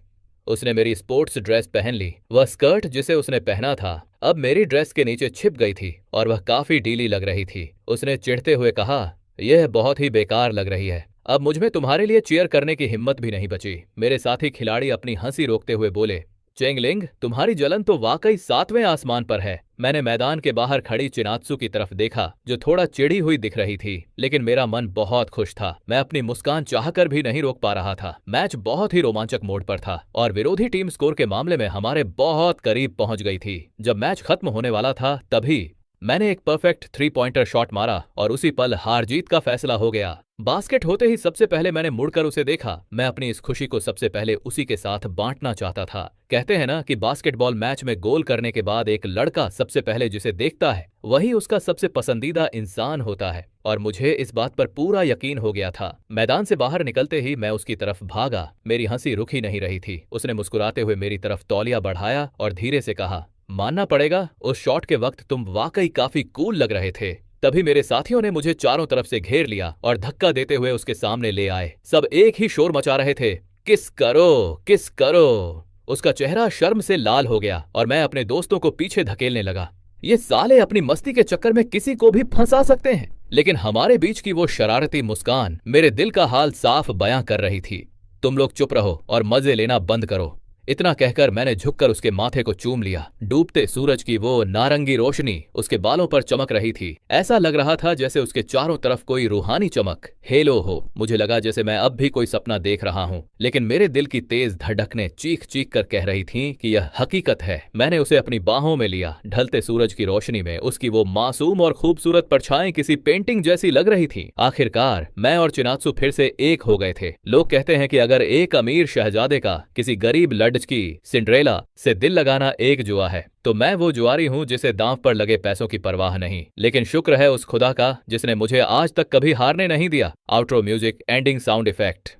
उसने मेरी स्पोर्ट्स ड्रेस पहन ली। वह स्कर्ट जिसे उसने पहना था अब मेरी ड्रेस के नीचे छिप गई थी और वह काफी ढीली लग रही थी। उसने चिढ़ते हुए कहा, यह बहुत ही बेकार लग रही है। अब मुझमें तुम्हारे लिए चीयर करने की हिम्मत भी नहीं बची। मेरे साथी खिलाड़ी अपनी हंसी रोकते हुए बोले, चेंगलिंग, तुम्हारी जलन तो वाकई 7वें आसमान पर है। मैंने मैदान के बाहर खड़ी चिनात्सु की तरफ देखा, जो थोड़ा चिढ़ी हुई दिख रही थी, लेकिन मेरा मन बहुत खुश था। मैं अपनी मुस्कान चाहकर भी नहीं रोक पा रहा था। मैच बहुत ही रोमांचक मोड पर था और विरोधी टीम स्कोर के मामले में हमारे बहुत करीब पहुंच गई थी। जब मैच खत्म होने वाला था तभी मैंने एक परफेक्ट 3 पॉइंटर शॉट मारा और उसी पल हार जीत का फैसला हो गया। बास्केट होते ही सबसे पहले मैंने मुड़कर उसे देखा। मैं अपनी इस खुशी को सबसे पहले उसी के साथ बांटना चाहता था। कहते हैं ना कि बास्केटबॉल मैच में गोल करने के बाद एक लड़का सबसे पहले जिसे देखता है वही उसका सबसे पसंदीदा इंसान होता है, और मुझे इस बात पर पूरा यकीन हो गया था। मैदान से बाहर निकलते ही मैं उसकी तरफ भागा। मेरी हंसी रुक ही नहीं रही थी। उसने मुस्कुराते हुए मेरी तरफ तौलिया बढ़ाया और धीरे से कहा, मानना पड़ेगा, उस शॉट के वक्त तुम वाकई काफी कूल लग रहे थे। तभी मेरे साथियों ने मुझे चारों तरफ से घेर लिया और धक्का देते हुए उसके सामने ले आए। सब एक ही शोर मचा रहे थे, किस करो, किस करो। उसका चेहरा शर्म से लाल हो गया और मैं अपने दोस्तों को पीछे धकेलने लगा। ये साले अपनी मस्ती के चक्कर में किसी को भी फंसा सकते हैं। लेकिन हमारे बीच की वो शरारती मुस्कान मेरे दिल का हाल साफ बयां कर रही थी। तुम लोग चुप रहो और मजे लेना बंद करो। इतना कहकर मैंने झुककर उसके माथे को चूम लिया। डूबते सूरज की वो नारंगी रोशनी उसके बालों पर चमक रही थी। ऐसा लग रहा था जैसे उसके चारों तरफ कोई रूहानी चमक, हेलो हो। मुझे लगा जैसे मैं अब भी कोई सपना देख रहा हूँ, लेकिन मेरे दिल की तेज धड़कनें चीख चीख कर कह रही थीं कि यह हकीकत है। मैंने उसे अपनी बाहों में लिया। ढलते सूरज की रोशनी में उसकी वो मासूम और खूबसूरत परछाएं किसी पेंटिंग जैसी लग रही थी। आखिरकार मैं और चिनात्सु फिर से एक हो गए थे। लोग कहते हैं कि अगर एक अमीर शहजादे का किसी गरीब की सिंड्रेला से दिल लगाना एक जुआ है, तो मैं वो जुआरी हूं जिसे दांव पर लगे पैसों की परवाह नहीं। लेकिन शुक्र है उस खुदा का जिसने मुझे आज तक कभी हारने नहीं दिया। Outro music, ending sound effect.